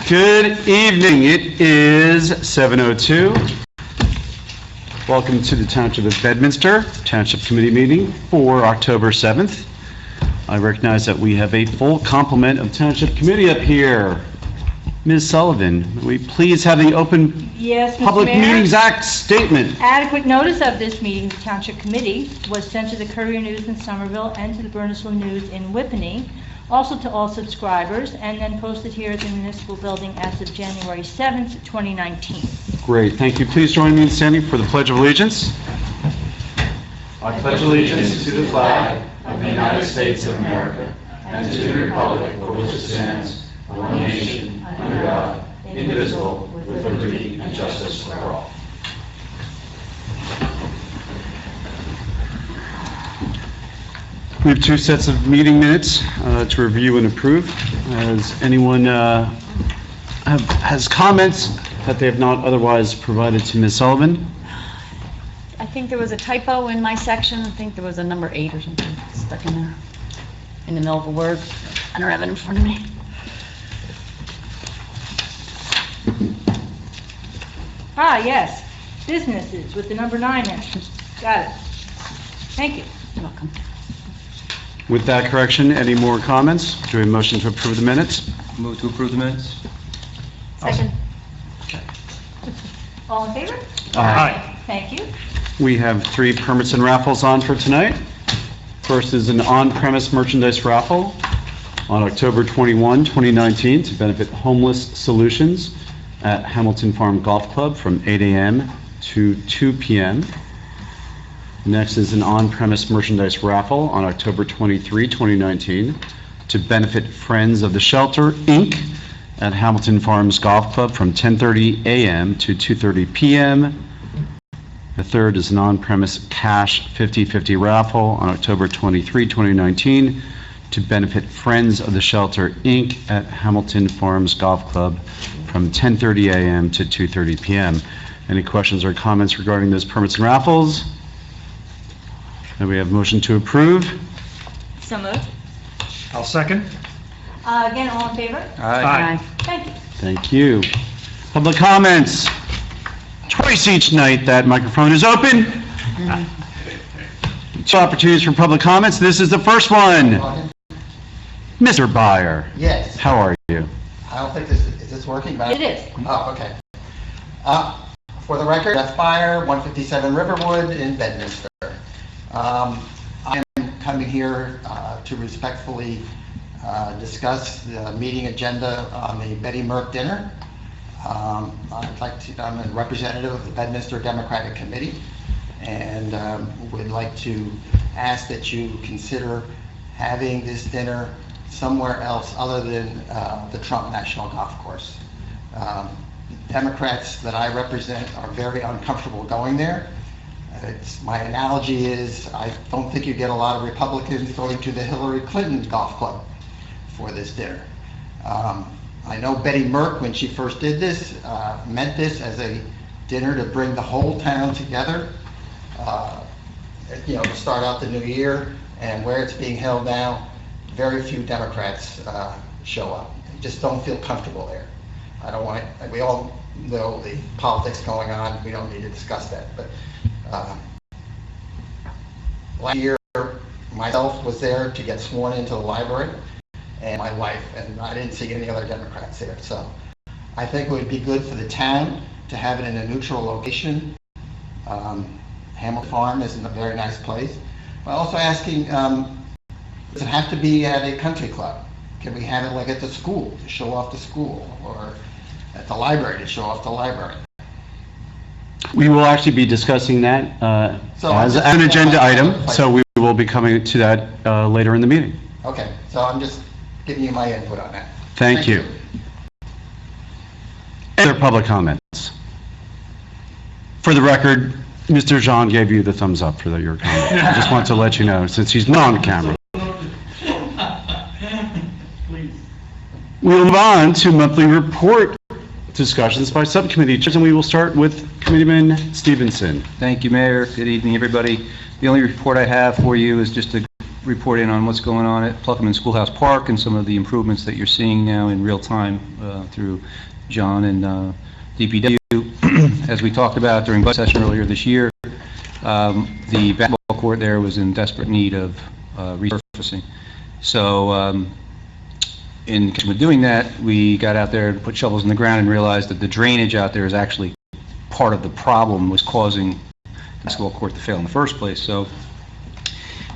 Good evening. It is 7:02. Welcome to the Township of Bedminster Township Committee meeting for October 7th. I recognize that we have a full complement of Township Committee up here. Ms. Sullivan, may we please have the open Yes, Mr. Public Mayor. Meetings Act statement? Adequate notice of this meeting, the Township Committee, was sent to the Courier News in Somerville and to the Burnasville News in Whippany, also to all subscribers, and then posted here at the Municipal Building as of January 7th, 2019. Great, thank you. Please join me in standing for the Pledge of Allegiance. I pledge allegiance to the flag of the United States of America and to the republic for which it stands, one nation, under God, indivisible, with liberty and justice for all. We have two sets of meeting minutes to review and approve. Has anyone has comments that they have not otherwise provided to Ms. Sullivan? I think there was a typo in my section. I think there was a number 8 or something stuck in there, in the middle of a word. I don't have it in front of me. Ah, yes, businesses with the number 9 in it. Got it. Thank you. You're welcome. With that correction, any more comments? Do we have a motion to approve the minutes? Move to approve the minutes. Second. All in favor? Aye. Thank you. We have 3 permits and raffles on for tonight. First is an on-premise merchandise raffle on October 21, 2019 to benefit Homeless Solutions at Hamilton Farm Golf Club from 8 a.m. to 2 p.m. Next is an on-premise merchandise raffle on October 23, 2019 to benefit Friends of the Shelter, Inc. at Hamilton Farms Golf Club from 10:30 a.m. to 2:30 p.m. The third is an on-premise cash 50/50 raffle on October 23, 2019 to benefit Friends of the Shelter, Inc. at Hamilton Farms Golf Club from 10:30 a.m. to 2:30 p.m. Any questions or comments regarding those permits and raffles? And we have a motion to approve. So moved. I'll second. Again, all in favor? Aye. Thank you. Thank you. Public comments. Twice each night that microphone is open. 2 opportunities for public comments. This is the first one. Mr. Byer. Yes. How are you? I don't think is this working? It is. Oh, okay. For the record, Jeff Byer, 157 Riverwood in Bedminster. I am coming here to respectfully discuss the meeting agenda on the Betty Merck dinner. I'm a representative of the Bedminster Democratic Committee, and would like to ask that you consider having this dinner somewhere else other than the Trump National Golf Course. Democrats that I represent are very uncomfortable going there. My analogy is I don't think you get a lot of Republicans going to the Hillary Clinton Golf Club for this dinner. I know Betty Merck, when she first did this, meant this as a dinner to bring the whole town together, to start out the new year. And where it's being held now, very few Democrats show up. They just don't feel comfortable there. I don't want it. We all know the politics going on. We don't need to discuss that. But last year, myself was there to get sworn into the library, and my wife, and I didn't see any other Democrats there. So I think it would be good for the town to have it in a neutral location. Hamilton Farm is in a very nice place. But also asking, does it have to be at a country club? Can we have it like at the school to show off the school, or at the library to show off the library? We will actually be discussing that as an agenda item, so we will be coming to that later in the meeting. Okay, so I'm just giving you my input on that. Thank you. Any other public comments? For the record, Mr. Jean gave you the thumbs up for your comment. I just want to let you know, since he's not on camera. We'll move on to monthly report discussions by subcommittee chairs, and we will start with Committeeman Stevenson. Thank you, Mayor. Good evening, everybody. The only report I have for you is just to report in on what's going on at Pluckerman Schoolhouse Park and some of the improvements that you're seeing now in real time through John and DPW. As we talked about during budget session earlier this year, the basketball court there was in desperate need of resurfacing. So in connection with doing that, we got out there and put shovels in the ground and realized that the drainage out there is actually part of the problem, was causing the basketball court to fail in the first place. So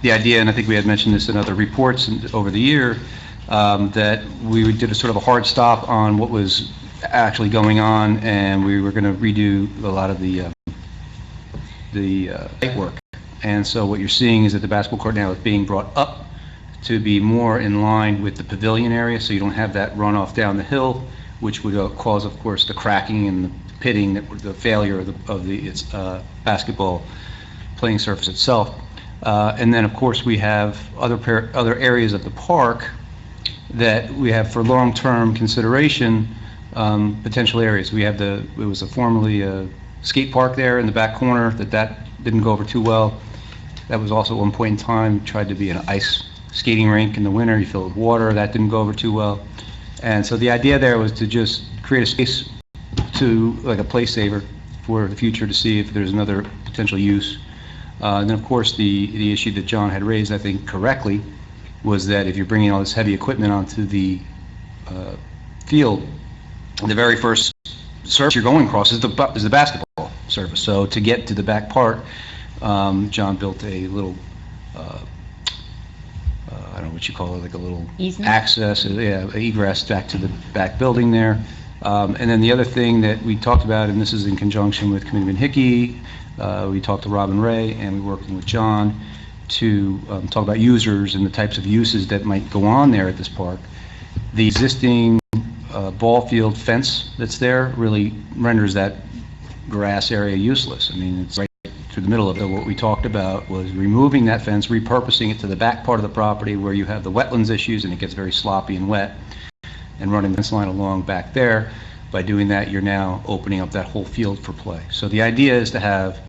the idea, and I think we had mentioned this in other reports over the year, that we did a sort of a hard stop on what was actually going on, and we were going to redo a lot of the site work. And so what you're seeing is that the basketball court now is being brought up to be more in line with the pavilion area, so you don't have that runoff down the hill, which would cause, of course, the cracking and the pitting, the failure of the basketball playing surface itself. And then, of course, we have other areas of the park that we have for long-term consideration, potential areas. We have it was formerly a skate park there in the back corner that didn't go over too well. That was also at one point in time tried to be an ice skating rink in the winter. You fill it with water. That didn't go over too well. And so the idea there was to just create a space like a place saver for the future to see if there's another potential use. And then, of course, the issue that John had raised, I think correctly, was that if you're bringing all this heavy equipment onto the field, the very first surface you're going across is the basketball surface. So to get to the back part, John built a little, I don't know what you call it, like a little easement? Access, egress back to the back building there. And then the other thing that we talked about, and this is in conjunction with Committeeman Hickey, we talked to Robin Ray, and we're working with John to talk about users and the types of uses that might go on there at this park. The existing ball field fence that's there really renders that grass area useless. I mean, it's right through the middle of it. What we talked about was removing that fence, repurposing it to the back part of the property where you have the wetlands issues and it gets very sloppy and wet, and running this line along back there. By doing that, you're now opening up that whole field for play. So the idea is to have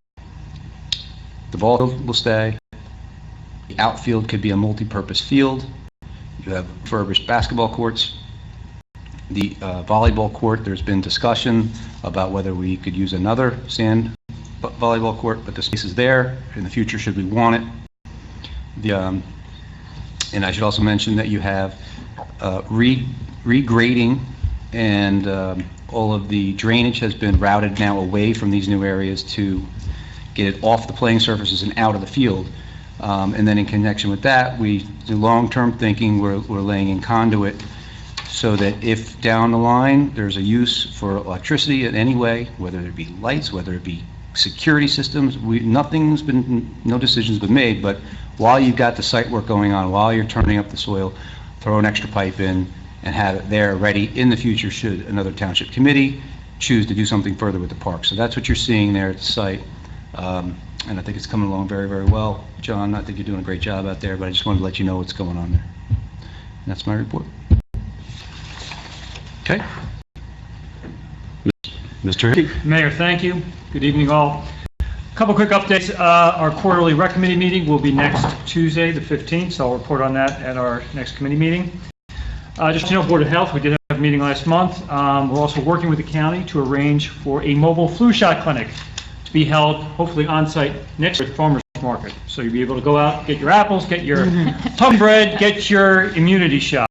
the ball field will stay, the outfield could be a multi-purpose field, you have refurbished basketball courts, the volleyball court, there's been discussion about whether we could use another sand volleyball court, but the space is there in the future should we want it. And I should also mention that you have regrading, and all of the drainage has been routed now away from these new areas to get it off the playing surfaces and out of the field. And then in connection with that, we do long-term thinking. We're laying in conduit so that if down the line there's a use for electricity in any way, whether it be lights, whether it be security systems, no decision's been made, but while you've got the site work going on, while you're turning up the soil, throw an extra pipe in and have it there ready in the future should another township committee choose to do something further with the park. So that's what you're seeing there at the site. And I think it's coming along very, very well. John, I think you're doing a great job out there, but I just wanted to let you know what's going on there. And that's my report. Okay. Mr. Hickey. Mayor, thank you. Good evening, all. A couple quick updates. Our quarterly rec committee meeting will be next Tuesday, the 15th, so I'll report on that at our next committee meeting. Just to know, Board of Health, we did have a meeting last month. We're also working with the county to arrange for a mobile flu shot clinic to be held, hopefully on-site, next to the farmer's market. So you'll be able to go out, get your apples, get your tongue bread, get your immunity shot.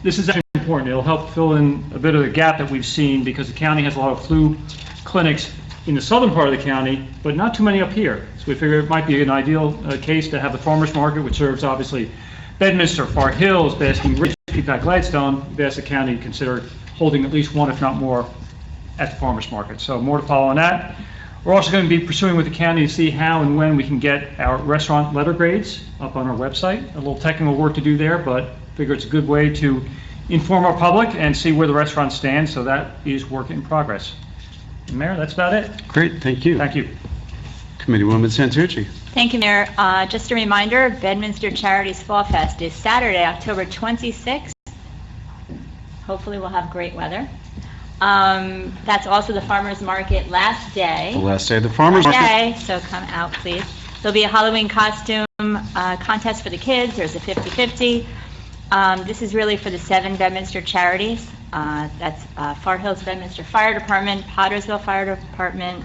This is actually important. It'll help fill in a bit of the gap that we've seen because the county has a lot of flu clinics in the southern part of the county, but not too many up here. So we figure it might be an ideal case to have the farmer's market, which serves obviously Bedminster, Far Hills, Basking Ridge, Peacock, Gladstone. We've asked the county to consider holding at least one, if not more, at the farmer's market. So more to follow on that. We're also going to be pursuing with the county to see how and when we can get our restaurant letter grades up on our website. A little technical work to do there, but figure it's a good way to inform our public and see where the restaurants stand. So that is work in progress. Mayor, that's about it. Great, thank you. Thank you. Committeewoman Santucci. Thank you, Mayor. Just a reminder, Bedminster Charities Fall Fest is Saturday, October 26th. Hopefully we'll have great weather. That's also the farmer's market last day. The last day of the farmer's market. So come out, please. There'll be a Halloween costume contest for the kids. There's a 50-50. This is really for the 7 Bedminster charities. That's Far Hills Bedminster Fire Department, Pottersville Fire Department,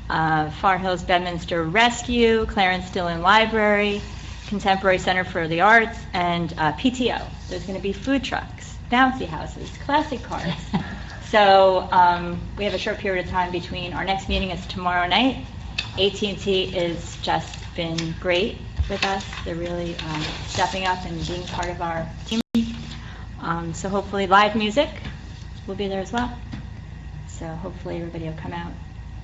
Far Hills Bedminster Rescue, Clarence Dillon Library, Contemporary Center for the Arts, and PTO. There's going to be food trucks, bouncy houses, classic cars. So we have a short period of time between our next meeting is tomorrow night. AT&T has just been great with us. They're really stepping up and being part of our team. So hopefully live music will be there as well. So hopefully everybody will come out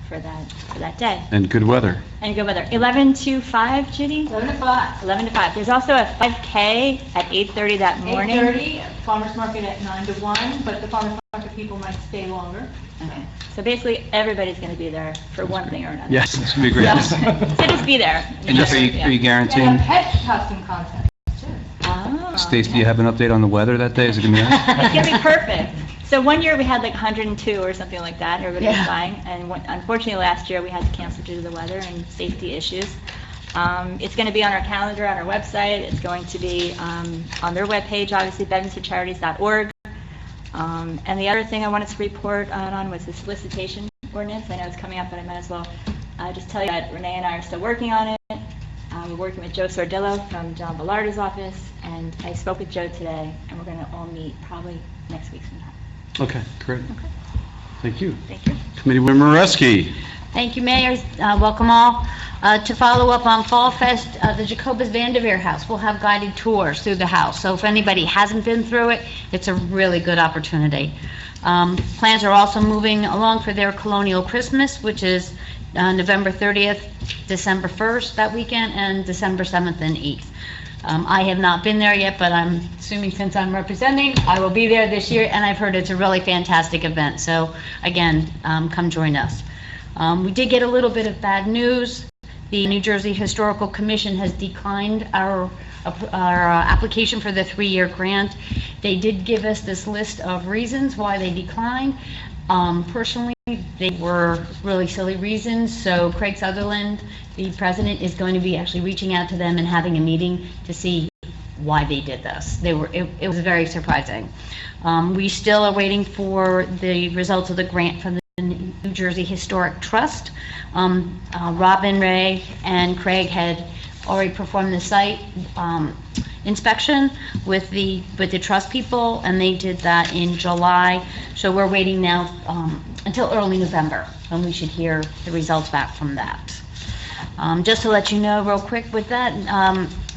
for that day. And good weather. And good weather. 11 to 5, Judy? 11 to 5. 11 to 5. There's also a 5K at 8:30 that morning. 8:30, farmer's market at 9 to 1, but the farmer's market people might stay longer. Okay. So basically, everybody's going to be there for one thing or another. Yes. It's going to be great. So just be there. And just, are you They guaranteeing, have pet costume contest, too. Oh. Stacy, do you have an update on the weather that day? Is it going to be nice? It's going to be perfect. So one year we had like 102 or something like that, everybody was Yeah. flying, and unfortunately last year we had to cancel due to the weather and safety issues. It's going to be on our calendar, on our website, it's going to be on their webpage, obviously, bedminstercharities.org. And the other thing I wanted to report on was the solicitation ordinance. I know it's coming up, but I might as well just tell you that Renee and I are still working on it. We're working with Joe Sordillo from John Bellarda's office, and I spoke with Joe today, and we're going to all meet probably next week sometime. Okay, great. Thank you. Thank you. Committeewoman Moreski. Thank you, Mayor. Welcome all. To follow up on Fall Fest, the Jacobus Vanderveer House will have guided tours through the house. So if anybody hasn't been through it, it's a really good opportunity. Plans are also moving along for their Colonial Christmas, which is November 30th, December 1st, that weekend, and December 7th and 8th. I have not been there yet, but I'm assuming since I'm representing, I will be there this year, and I've heard it's a really fantastic event. So again, come join us. We did get a little bit of bad news. The New Jersey Historical Commission has declined our application for the 3-year grant. They did give us this list of reasons why they declined. Personally, they were really silly reasons, so Craig Sutherland, the president, is going to be actually reaching out to them and having a meeting to see why they did this. It was very surprising. We still are waiting for the results of the grant from the New Jersey Historic Trust. Robin, Ray, and Craig had already performed the site inspection with the trust people, and they did that in July. So we're waiting now until early November, when we should hear the results back from that. Just to let you know real quick with that,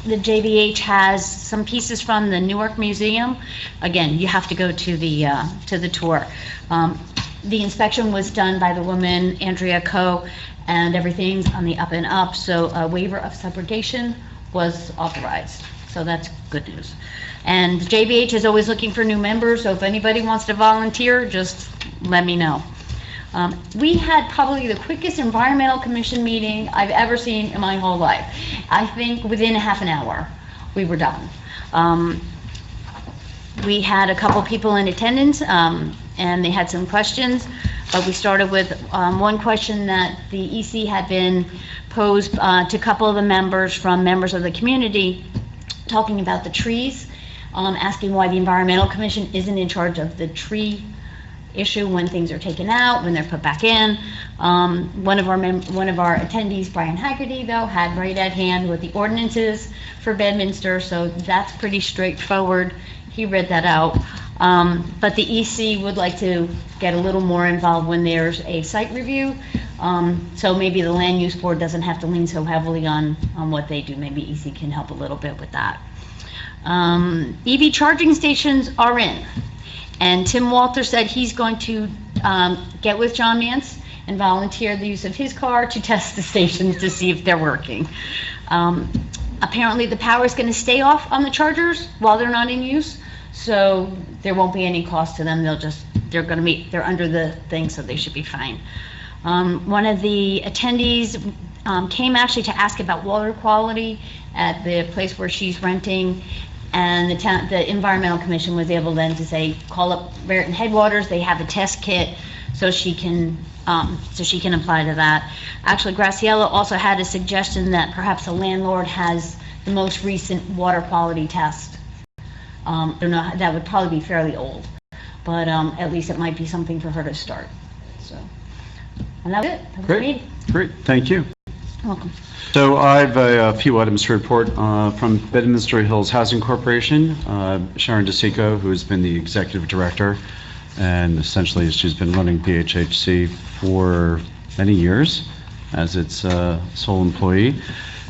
the JVH has some pieces from the Newark Museum. Again, you have to go to the tour. The inspection was done by the woman, Andrea Coe, and everything's on the up and up, so a waiver of subrogation was authorized. So that's good news. And the JVH is always looking for new members, so if anybody wants to volunteer, just let me know. We had probably the quickest environmental commission meeting I've ever seen in my whole life. I think within a half an hour, we were done. We had a couple people in attendance, and they had some questions, but we started with one question that the EC had been posed to a couple of the members from members of the community, talking about the trees, asking why the Environmental Commission isn't in charge of the tree issue when things are taken out, when they're put back in. One of our attendees, Brian Haggerty, though, had right at hand what the ordinances for Bedminster, so that's pretty straightforward. He read that out. But the EC would like to get a little more involved when there's a site review. So maybe the Land Use Board doesn't have to lean so heavily on what they do. Maybe EC can help a little bit with that. EV charging stations are in. And Tim Walter said he's going to get with John Mance and volunteer the use of his car to test the stations to see if they're working. Apparently the power is going to stay off on the chargers while they're not in use, so there won't be any cost to them. They're under the thing, so they should be fine. One of the attendees came actually to ask about water quality at the place where she's renting. And the Environmental Commission was able then to say, call up Raritan Headwaters, they have a test kit, so she can apply to that. Actually, Graciela also had a suggestion that perhaps the landlord has the most recent water quality test. I don't know, that would probably be fairly old, but at least it might be something for her to start, so. And that was it. That was Great, me. great, thank you. Welcome. So I have a few items to report from Bedminster Hills Housing Corporation. Sharon DeSico, who has been the executive director, and essentially she's been running BHHC for many years as its sole employee,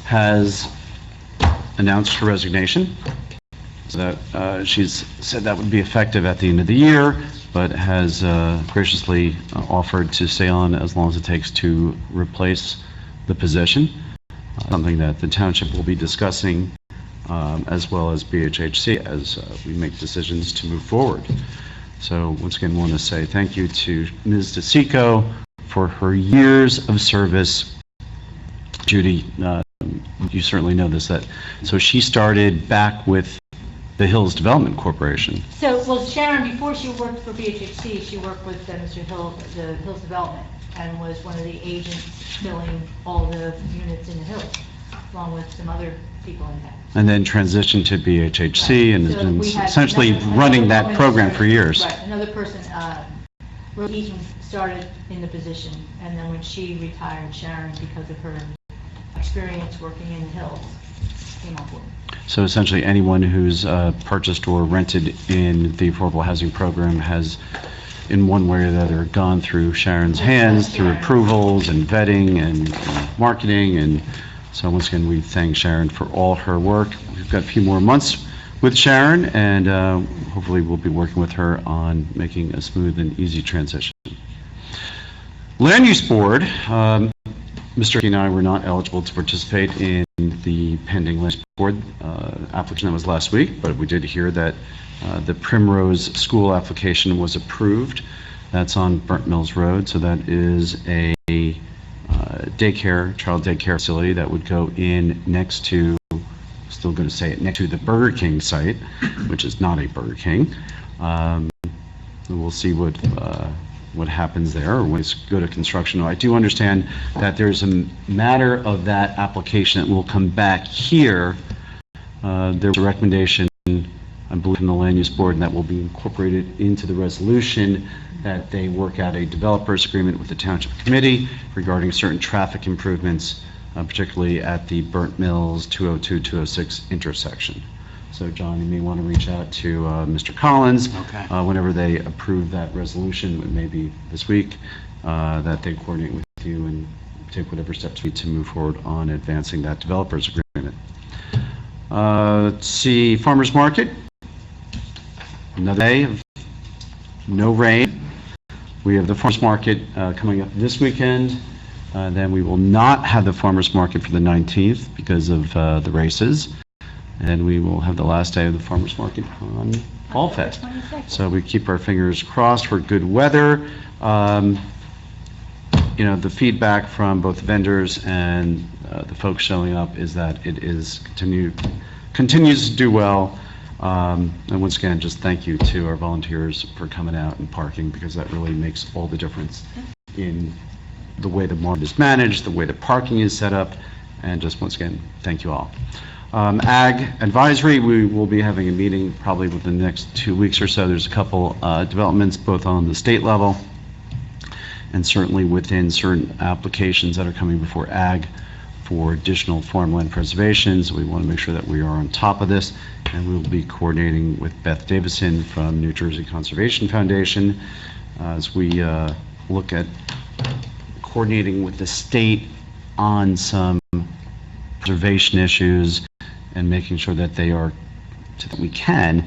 has announced her resignation. So that she's said that would be effective at the end of the year, but has graciously offered to stay on as long as it takes to replace the position. Something that the township will be discussing as well as BHHC as we make decisions to move forward. So once again, I want to say thank you to Ms. DeSico for her years of service. Judy, you certainly know this, so she started back with the Hills Development Corporation. So, well, Sharon, before she worked for BHHC, she worked with Mr. Hill, the Hills Development, and was one of the agents filling all the units in the Hills, along with some other people in that. And then transitioned to BHHC and has So been we had essentially another running that woman program started- for years. Right, another person, Rose Eaton, started in the position, and then when she retired, Sharon, because of her experience working in the Hills, came on board. So essentially, anyone who's purchased or rented in the affordable housing program has, in one way or the other, gone through Sharon's hands, through approvals and vetting and marketing. And so once again, we thank Sharon for all her work. We've got a few more months with Sharon, and hopefully we'll be working with her on making a smooth and easy transition. Land Use Board, Mr. and I were not eligible to participate in the pending Land Use Board application that was last week, but we did hear that the Primrose School application was approved. That's on Burnt Mills Road, so that is a child daycare facility that would go in next to, still going to say it, next to the Burger King site, which is not a Burger King. We'll see what happens there, or when it's go to construction. I do understand that there's a matter of that application that will come back here. There's a recommendation, I believe, from the Land Use Board, and that will be incorporated into the resolution, that they work out a developer's agreement with the Township Committee regarding certain traffic improvements, particularly at the Burnt Mills 202-206 intersection. So, John, you may want to reach out to Mr. Collins. Okay. Whenever they approve that resolution, maybe this week, that they coordinate with you and take whatever steps we need to move forward on advancing that developer's agreement. Let's see, Farmers Market. Another day of no rain. We have the Farmers Market coming up this weekend. Then we will not have the Farmers Market for the 19th because of the races. And we will have the last day of the Farmers Market on Fall Fest. So we keep our fingers crossed for good weather. You know, the feedback from both vendors and the folks showing up is that it is continues to do well. And once again, just thank you to our volunteers for coming out and parking, because that really makes all the difference in the way the market is managed, the way the parking is set up, and just once again, thank you all. Ag Advisory, we will be having a meeting probably within the next 2 weeks or so. There's a couple developments both on the state level and certainly within certain applications that are coming before Ag for additional farmland preservation. So we want to make sure that we are on top of this, and we will be coordinating with Beth Davison from New Jersey Conservation Foundation as we look at coordinating with the state on some preservation issues and making sure that they are, that we can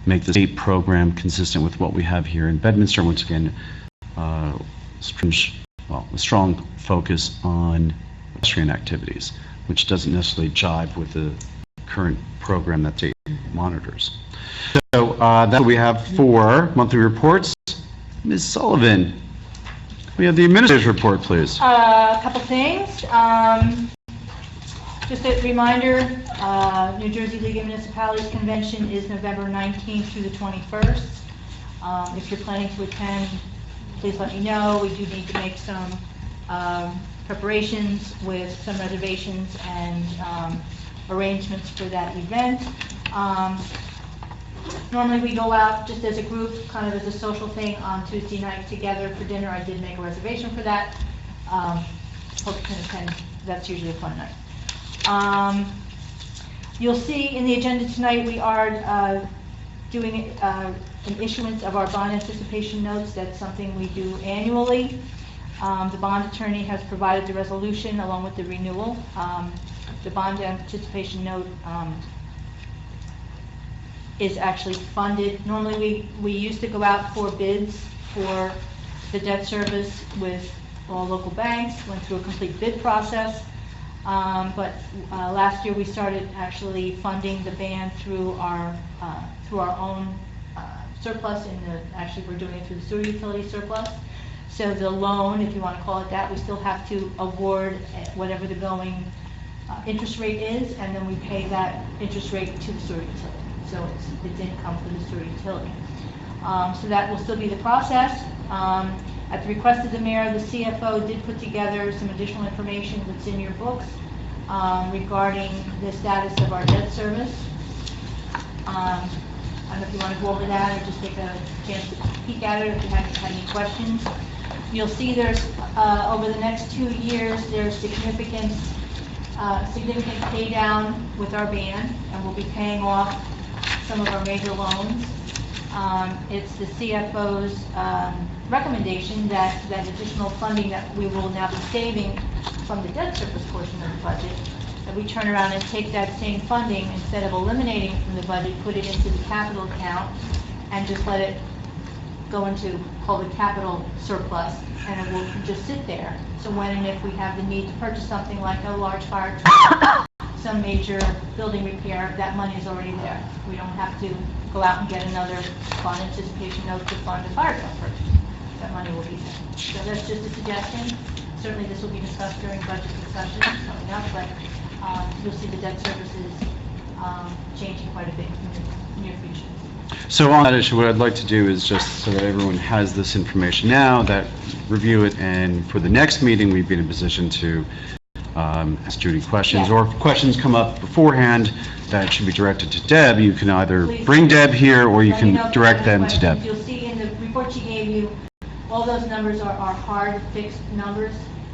make the state program consistent with what we have here in Bedminster. Once again, a strong focus on pedestrian activities, which doesn't necessarily jive with the current program that state monitors. So that's what we have for monthly reports. Ms. Sullivan, we have the administrator's report, please. A couple things. Just a reminder, New Jersey League of Municipalities Convention is November 19th through the 21st. If you're planning to attend, please let me know. We do need to make some preparations with some reservations and arrangements for that event. Normally we go out just as a group, kind of as a social thing on Tuesday night together for dinner. I did make a reservation for that. Hope you can attend. That's usually a fun night. You'll see in the agenda tonight we are doing an issuance of our bond anticipation notes. That's something we do annually. The bond attorney has provided the resolution along with the renewal. The bond anticipation note is actually funded. Normally we used to go out for bids for the debt service with all local banks, went through a complete bid process. But last year we started actually funding the band through our own surplus. Actually we're doing it through the sewer utility surplus. So the loan, if you want to call it that, we still have to award whatever the going interest rate is, and then we pay that interest rate to the sewer utility. So it's income for the sewer utility. So that will still be the process. At the request of the mayor, the CFO did put together some additional information that's in your books regarding the status of our debt service. I don't know if you want to go over that or just take a chance to peek at it if you haven't had any questions. You'll see there's, over the next 2 years, there's significant pay down with our band, and we'll be paying off some of our major loans. It's the CFO's recommendation that additional funding that we will now be saving from the debt service portion of the budget, that we turn around and take that same funding, instead of eliminating it from the budget, put it into the capital account and just let it go into public capital surplus, and it will just sit there. So when and if we have the need to purchase something like a large fire truck, some major building repair, that money is already there. We don't have to go out and get another bond anticipation note to fund a fire truck purchase. That money will be there. So that's just a suggestion. Certainly this will be discussed during budget discussions coming up, but you'll see the debt services changing quite a bit in the near future. So on that issue, what I'd like to do is just so that everyone has this information now, that review it, and for the next meeting, we'd be in a position to ask Judy questions, Yeah. or if questions come up beforehand that should be directed to Deb, you can either Please. bring Deb here or you Let me know can if direct you have them to questions. Deb. You'll see in the report she gave you, all those numbers are hard, fixed numbers.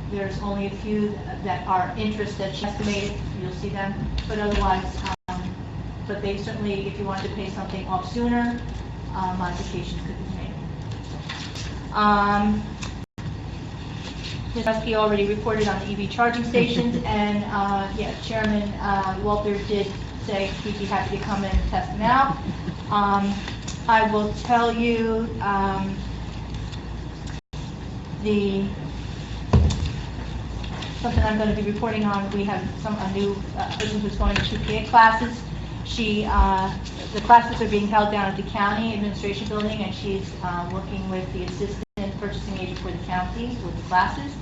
There's only a few that are interest that she estimated, you'll see them, but otherwise, but they certainly, if you wanted to pay something off sooner, modifications could be made. Ms. Husky already reported on the EV charging stations, and yeah, Chairman Walter did say he'd be happy to come in and test them out. I will tell you something I'm going to be reporting on. We have a new person who's going to QPA classes. The classes are being held down at the county administration building, and she's working with the assistant purchasing agent for the county with the classes,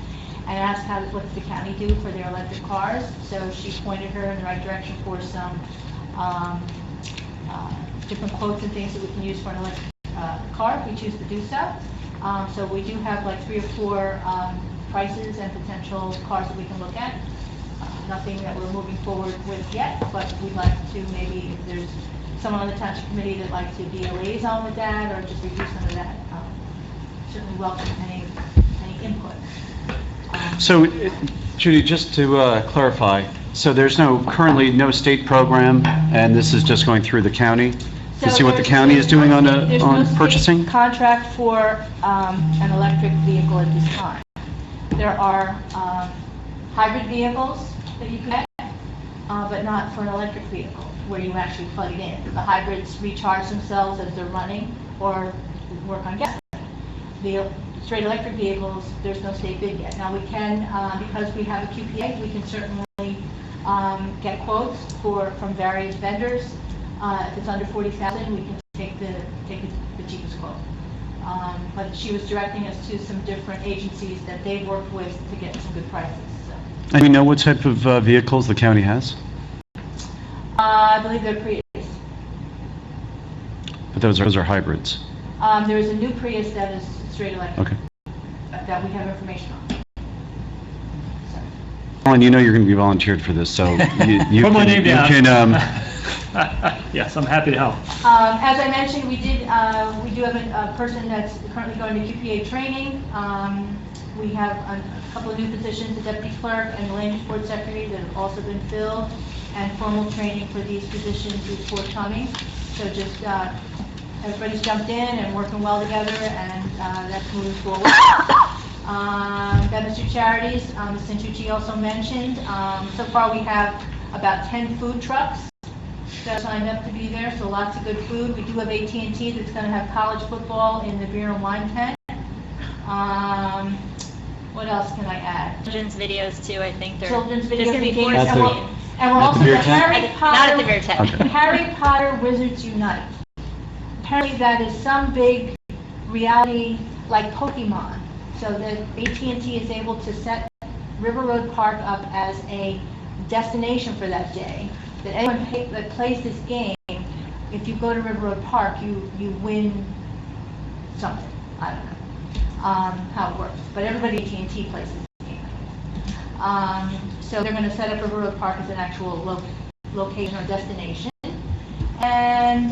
and asked what does the county do for their electric cars. So she pointed her in the right direction for some different quotes and things that we can use for an electric car if we choose to do so. So we do have like 3 or 4 prices and potential cars that we can look at. Nothing that we're moving forward with yet, but we'd like to, maybe if there's someone on the Township Committee that'd like to be a liaison with that, or just review some of that, certainly welcome any input. So, Judy, just to clarify, so there's currently no state program, and this is just going through the county? To see what the county is doing on purchasing? There's no state contract for an electric vehicle at this time. There are hybrid vehicles that you can get, but not for an electric vehicle where you actually plug it in. The hybrids recharge themselves as they're running or work on gas. The straight electric vehicles, there's no state bid yet. Now we can, because we have a QPA, we can certainly get quotes from various vendors. If it's under 40,000, we can take the cheapest quote. But she was directing us to some different agencies that they work with to get some good prices. So. And you know what type of vehicles the county has? I believe they're Prius. But those are hybrids. There is a new Prius that is straight electric. Okay. That we have information on. So. Alan, you know you're going to be volunteered for this, so you Put my can, name down. you can, Yes, I'm happy to help. As I mentioned, we do have a person that's currently going to QPA training. We have a couple of new positions, the deputy clerk and the land use board secretary, that have also been filled, and formal training for these positions is forthcoming. So just everybody's jumped in and working well together, and that's moving forward. Bedminster Charities, Santucci also mentioned. So far, we have about 10 food trucks that signed up to be there, so lots of good food. We do have AT&T that's going to have college football in the beer and wine tent. What else can I add? Children's videos too, I think they're. Children's There's videos gonna be and four games. At the- screens. And we're At the also beer the tent? Harry Potter. Not at the beer tent. Harry Potter Wizards Unite. Apparently that is some big reality like Pokemon, so that AT&T is able to set River Road Park up as a destination for that day. That anyone that plays this game, if you go to River Road Park, you win something. I don't know how it works, but everybody at AT&T plays this game. So they're going to set up River Road Park as an actual location or destination. And,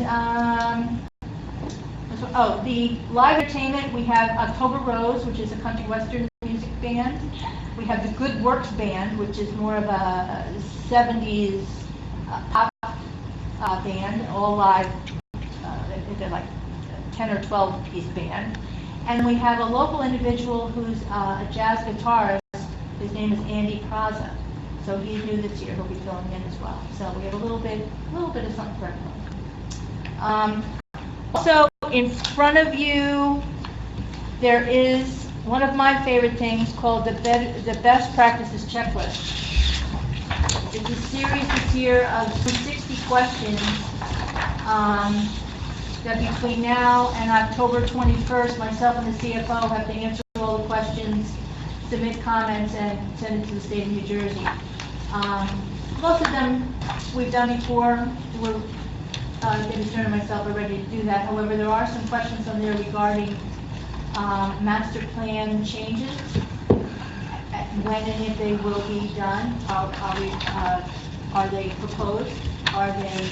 the live entertainment, we have October Rose, which is a country western music band. We have the Good Works Band, which is more of a 70s pop band, all live. They're like a 10 or 12 piece band. And we have a local individual who's a jazz guitarist. His name is Andy Praza. So he's new this year. He'll be filling in as well. So we have a little bit of something for everyone. Also, in front of you, there is one of my favorite things called the Best Practices Checklist. It's a series this year of 60 questions that between now and October 21st, myself and the CFO have to answer all the questions, submit comments, and send it to the state of New Jersey. Most of them we've done before. Debbie Stern and myself are ready to do that. However, there are some questions on there regarding master plan changes, when and if they will be done. Are they proposed? Are they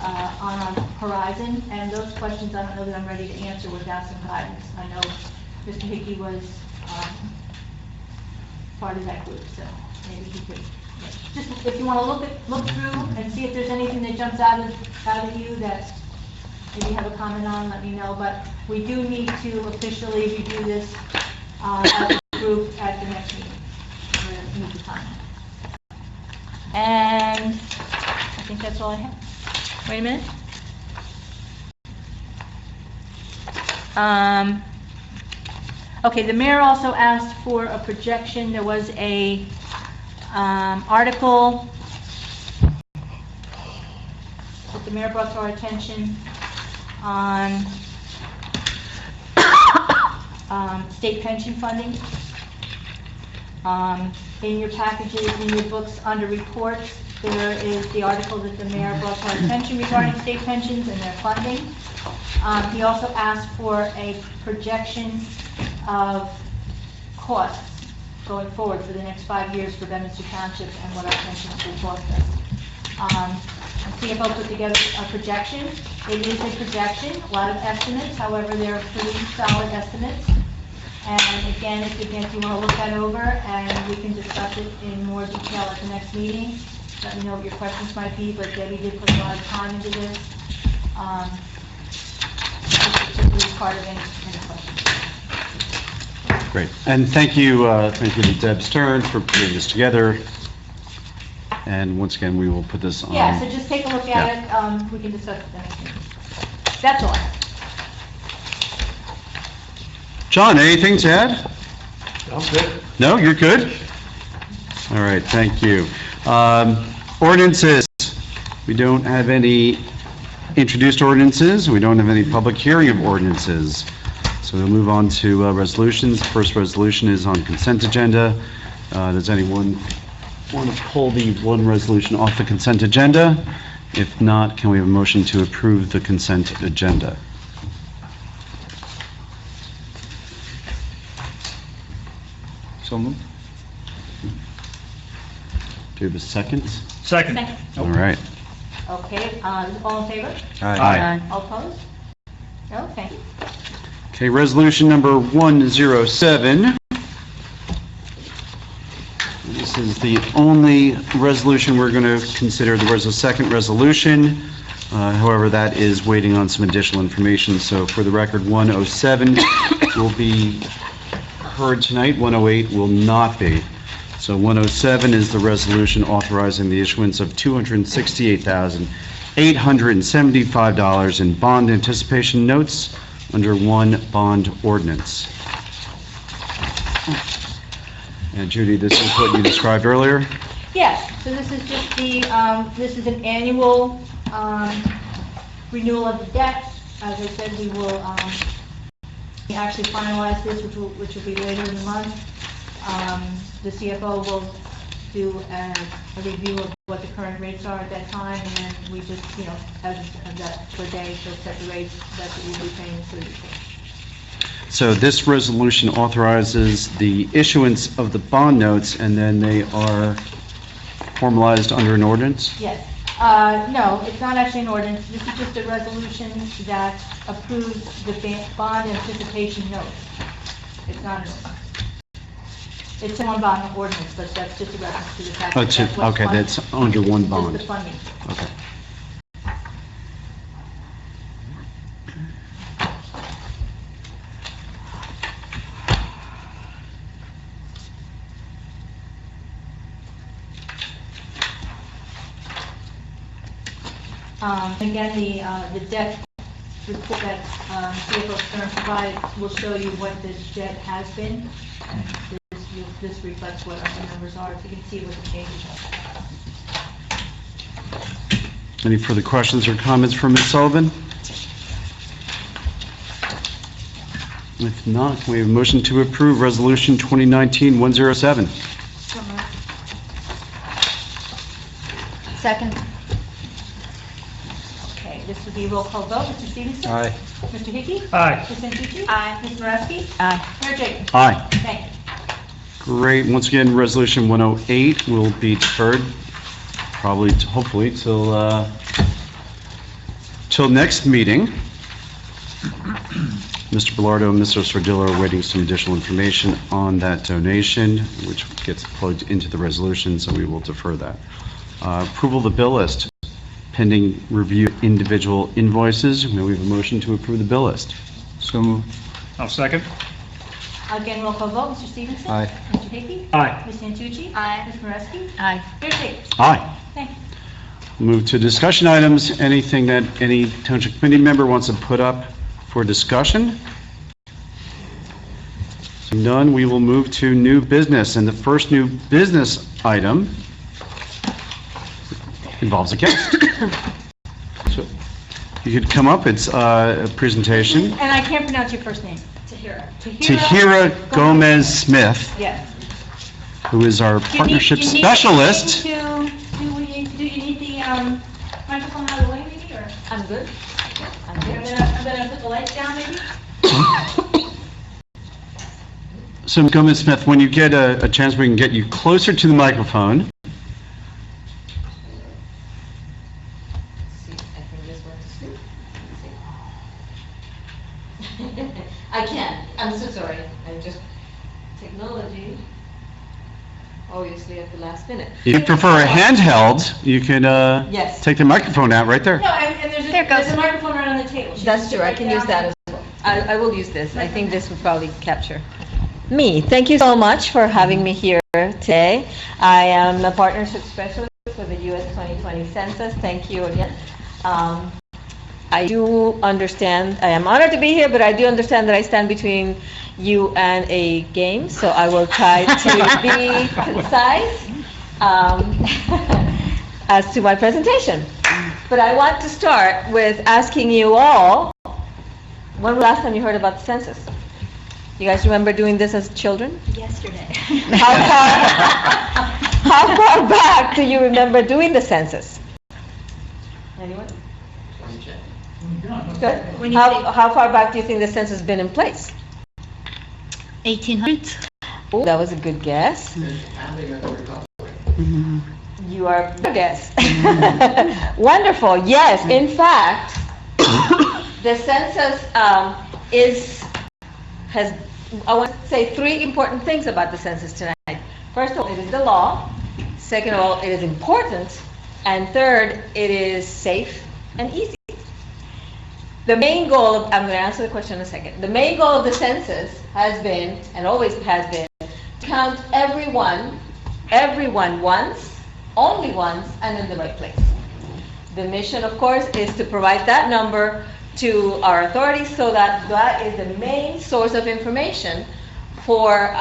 on our horizon? And those questions, I don't know that I'm ready to answer without some guidance. I know Mr. Hickey was part of that group, so maybe he could. Just if you want to look through and see if there's anything that jumps out of you that maybe you have a comment on, let me know. But we do need to officially review this as a group at the next meeting. We're going to need the time. And I think that's all I have. Wait a minute. Okay, the mayor also asked for a projection. There was a article that the mayor brought to our attention on state pension funding. In your packages, in your books, under reports, there is the article that the mayor brought to our attention regarding state pensions and their funding. He also asked for a projection of costs going forward for the next 5 years for Bedminster Township and what our pensions will cost us. CFO put together a projection. It is a projection, a lot of estimates, however, they're pretty solid estimates. And again, if you want to look that over, and we can discuss it in more detail at the next meeting. Let me know what your questions might be, but Debbie did put a lot of time into this. It's part of any questions. Great. And thank you to Deb Stern for putting this together. And once again, we will put this on. Yeah, so just take a look at it. We can discuss it the next meeting. That's all I have. John, anything to add? I'm good. No, you're good? All right, thank you. Ordinances. We don't have any introduced ordinances. We don't have any public hearing of ordinances. So we'll move on to resolutions. First resolution is on consent agenda. Does anyone want to pull the one resolution off the consent agenda? If not, can we have a motion to approve the consent agenda? So moved. Do you have a second? Second. All right. Okay, all in favor? Aye. All opposed? No, thank you. Okay, resolution number 107. This is the only resolution we're going to consider. There was a second resolution. However, that is waiting on some additional information. So for the record, 107 will be heard tonight. 108 will not be. So 107 is the resolution authorizing the issuance of $268,875 in bond anticipation notes under one bond ordinance. And Judy, this is what you described earlier? Yes, so this is just this is an annual renewal of the debt. As I said, we will actually finalize this, which will be later in the month. The CFO will do a review of what the current rates are at that time, and then we just, as of that per day, so set the rates that we'll be paying for the So this resolution authorizes the issuance of the bond notes, and then they are formalized under an ordinance? Yes. No, it's not actually an ordinance. This is just a resolution that approves the bond anticipation note. It's not an ordinance. It's one bond ordinance, but that's just a reference to the fact that that's what's Okay, funded. that's under one Just bond. the funding. Okay. Again, the debt report that CFO Stern provided will show you what the debt has been. And this reflects what our numbers are, so you can see what the changes are. Any further questions or comments from Ms. Sullivan? If not, can we have a motion to approve Resolution 2019-107? Second. Okay, this would be a roll call vote. Mr. Stevenson? Aye. Mr. Hickey? Aye. Ms. Santucci? Aye. Ms. Moreski? Aye. Mayor Jacobs? Aye. Thank you. Great. Once again, Resolution 108 will be deferred, probably, hopefully, till next meeting. Mr. Bellardo and Mr. Sordillo are waiting some additional information on that donation, which gets plugged into the resolution, so we will defer that. Approval of the bill list, pending review of individual invoices. May we have a motion to approve the bill list? So moved. I'll second. Again, roll call vote. Mr. Stevenson? Aye. Mr. Hickey? Aye. Ms. Santucci? Aye. Ms. Moreski? Aye. Mayor Jacobs? Aye. Thank you. Move to discussion items. Anything that any Township Committee member wants to put up for discussion? None. We will move to new business. And the first new business item involves a guest. So you could come up. It's a presentation. And I can't pronounce your first name. Tahira Gomez-Smith, Yes. who is our partnership specialist. Do you need the microphone out of the way maybe, or? I'm good. I'm gonna put the lights down maybe? So Ms. Gomez-Smith, when you get a chance, we can get you closer to the microphone. I can. I'm so sorry. I just, technology, obviously at the last minute. If you prefer a handheld, you can Yes. take the microphone out right there. No, and there's a microphone right on the table. That's true, I can use that as well. I will use this. I think this will probably capture me. Thank you so much for having me here today. I am a partnership specialist for the US 2020 Census. Thank you again. I do understand, I am honored to be here, but I do understand that I stand between you and a game, so I will try to be concise as to my presentation. But I want to start with asking you all, when was the last time you heard about the census? You guys remember doing this as children? Yesterday. How far back do you remember doing the census? Anyone? 2010. Good. When you say- How far back do you think the census has been in place? 1800s? Oh, that was a good guess. Founding of the Republic. You are a guess. Wonderful. Yes, in fact, the census I want to say three important things about the census tonight. First of all, it is the law. Second of all, it is important. And third, it is safe and easy. The main goal of, I'm going to answer the question in a second. The main goal of the census has been, and always has been, to count everyone once, only once, and in the right place. The mission, of course, is to provide that number to our authorities so that that is the main source of information for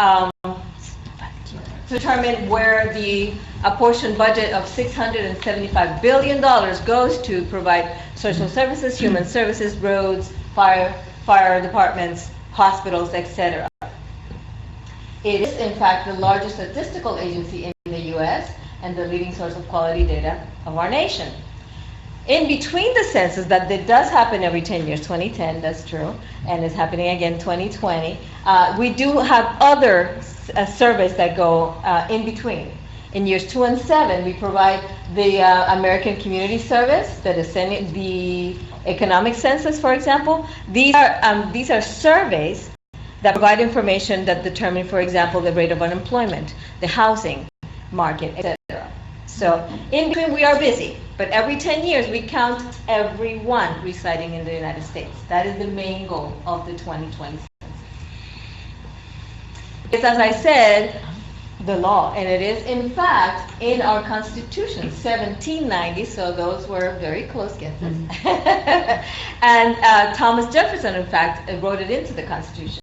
to determine where the apportioned budget of $675 billion goes to provide social services, human services, roads, fire departments, hospitals, etc. It is, in fact, the largest statistical agency in the U.S. and the leading source of quality data of our nation. In between the census, that does happen every 10 years, 2010, that's true, and it's happening again 2020, we do have other surveys that go in between. In years 2 and 7, we provide the American Community Service, the economic census, for example. These are surveys that provide information that determine, for example, the rate of unemployment, the housing market, etc. So in between, we are busy, but every 10 years, we count everyone residing in the United States. That is the main goal of the 2020 census. It's, as I said, the law, and it is, in fact, in our Constitution, 1790, so those were very close guesses. And Thomas Jefferson, in fact, wrote it into the Constitution.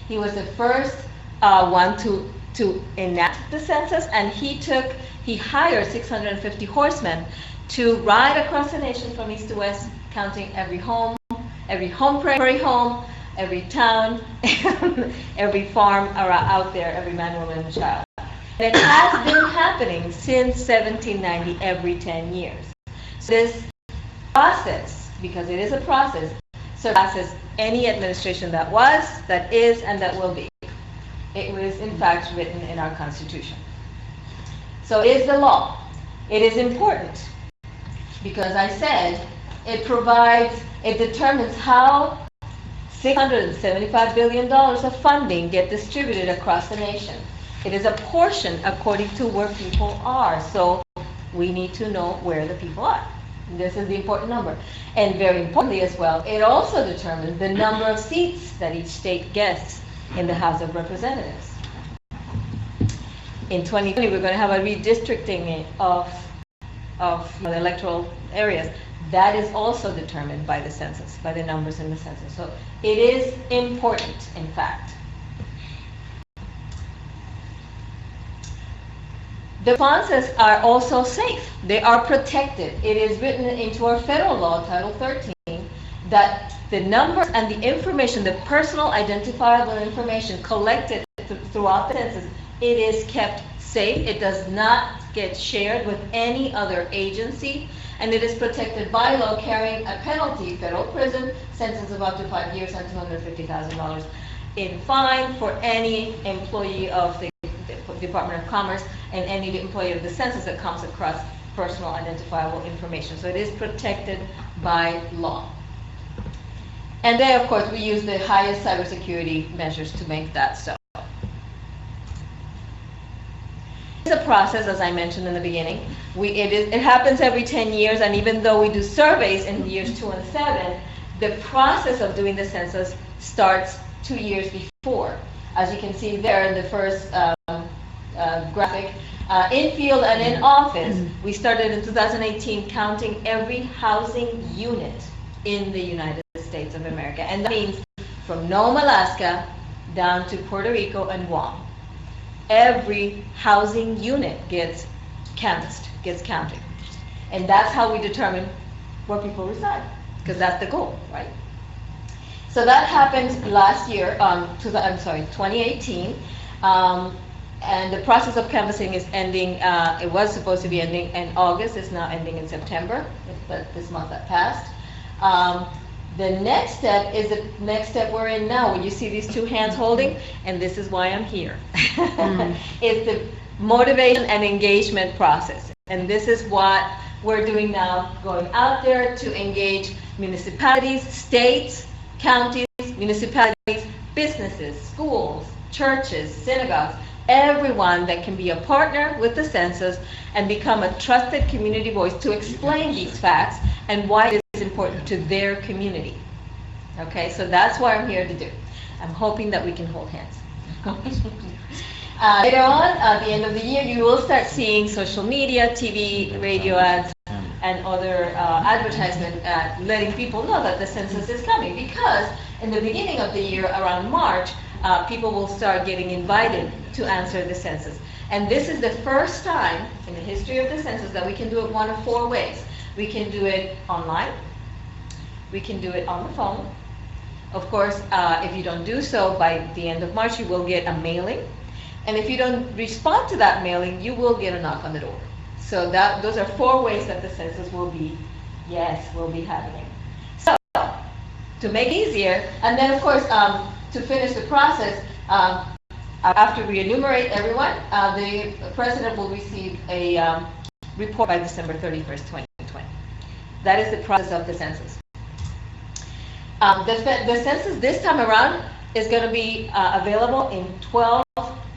He was the first one to enact the census, and he hired 650 horsemen to ride across the nation from east to west, counting every home, prairie home, every town, every farm out there, every man, woman, and child. And it has been happening since 1790, every 10 years. So this process, because it is a process, surpasses any administration that was, that is, and that will be. It was, in fact, written in our Constitution. So it is the law. It is important because I said it determines how $675 billion of funding get distributed across the nation. It is a portion according to where people are. So we need to know where the people are. This is the important number. And very importantly as well, it also determines the number of seats that each state gets in the House of Representatives. In 2020, we're going to have a redistricting of the electoral areas. That is also determined by the census, by the numbers in the census. So it is important, in fact. The responses are also safe. They are protected. It is written into our federal law, Title 13, that the numbers and the information, the personal identifiable information collected throughout the census, it is kept safe. It does not get shared with any other agency, and it is protected by law, carrying a penalty, federal prison, sentence of up to 5 years and $250,000 in fine for any employee of the Department of Commerce and any employee of the census that comes across personal identifiable information. So it is protected by law. And then, of course, we use the highest cybersecurity measures to make that so. It's a process, as I mentioned in the beginning. It happens every 10 years, and even though we do surveys in years 2 and 7, the process of doing the census starts 2 years before. As you can see there in the first graphic, in field and in office, we started in 2018 counting every housing unit in the United States of America. And that means from Nome, Alaska, down to Puerto Rico and Guam. Every housing unit gets canvassed, gets counted. And that's how we determine where people reside, because that's the goal, right? So that happened last year, 2018. And the process of canvassing is ending, it was supposed to be ending in August, it's now ending in September, but this month that passed. The next step is the next step we're in now, when you see these two hands holding, and this is why I'm here. It's the motivation and engagement process. And this is what we're doing now, going out there to engage municipalities, states, counties, municipalities, businesses, schools, churches, synagogues, everyone that can be a partner with the census and become a trusted community voice to explain these facts and why it is important to their community. Okay, so that's what I'm here to do. I'm hoping that we can hold hands. Later on, at the end of the year, you will start seeing social media, TV, radio ads, and other advertisement letting people know that the census is coming, because in the beginning of the year, around March, people will start getting invited to answer the census. And this is the first time in the history of the census that we can do it one of four ways. We can do it online, we can do it on the phone. Of course, if you don't do so by the end of March, you will get a mailing. And if you don't respond to that mailing, you will get a knock on the door. So those are four ways that the census will be happening. So, to make it easier, and then of course, to finish the process, after we enumerate everyone, the president will receive a report by December 31st, 2020. That is the process of the census. The census this time around is going to be available in 12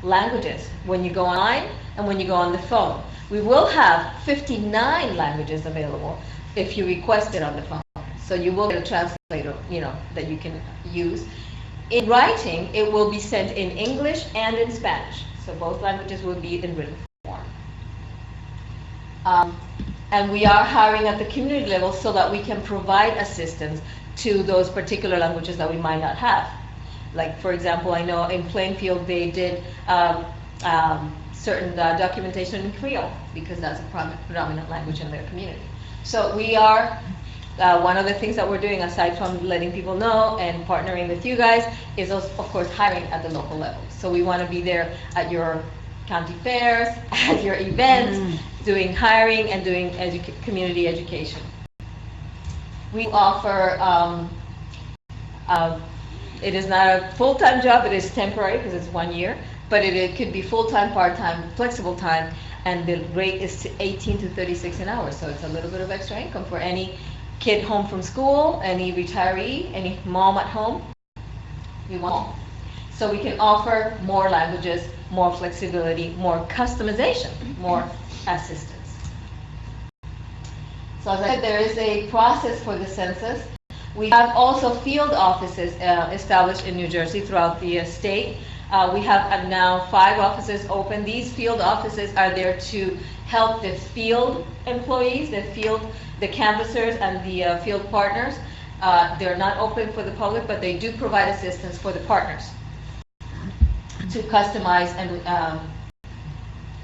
languages when you go online and when you go on the phone. We will have 59 languages available if you request it on the phone. So you will get a translator, that you can use. In writing, it will be sent in English and in Spanish. So both languages will be in written form. And we are hiring at the community level so that we can provide assistance to those particular languages that we might not have. Like, for example, I know in Plainfield they did certain documentation in Creole, because that's a predominant language in their community. So we are, one of the things that we're doing, aside from letting people know and partnering with you guys, is of course hiring at the local level. So we want to be there at your county fairs, at your events, doing hiring and doing community education. We offer, it is not a full-time job, it is temporary because it's 1 year, but it could be full-time, part-time, flexible time, and the rate is 18 to 36 an hour, so it's a little bit of extra income for any kid home from school, any retiree, any mom at home. We want. So we can offer more languages, more flexibility, more customization, more assistance. So as I said, there is a process for the census. We have also field offices established in New Jersey throughout the state. We have now 5 offices open. These field offices are there to help the field employees, the canvassers and the field partners. They're not open for the public, but they do provide assistance for the partners to customize and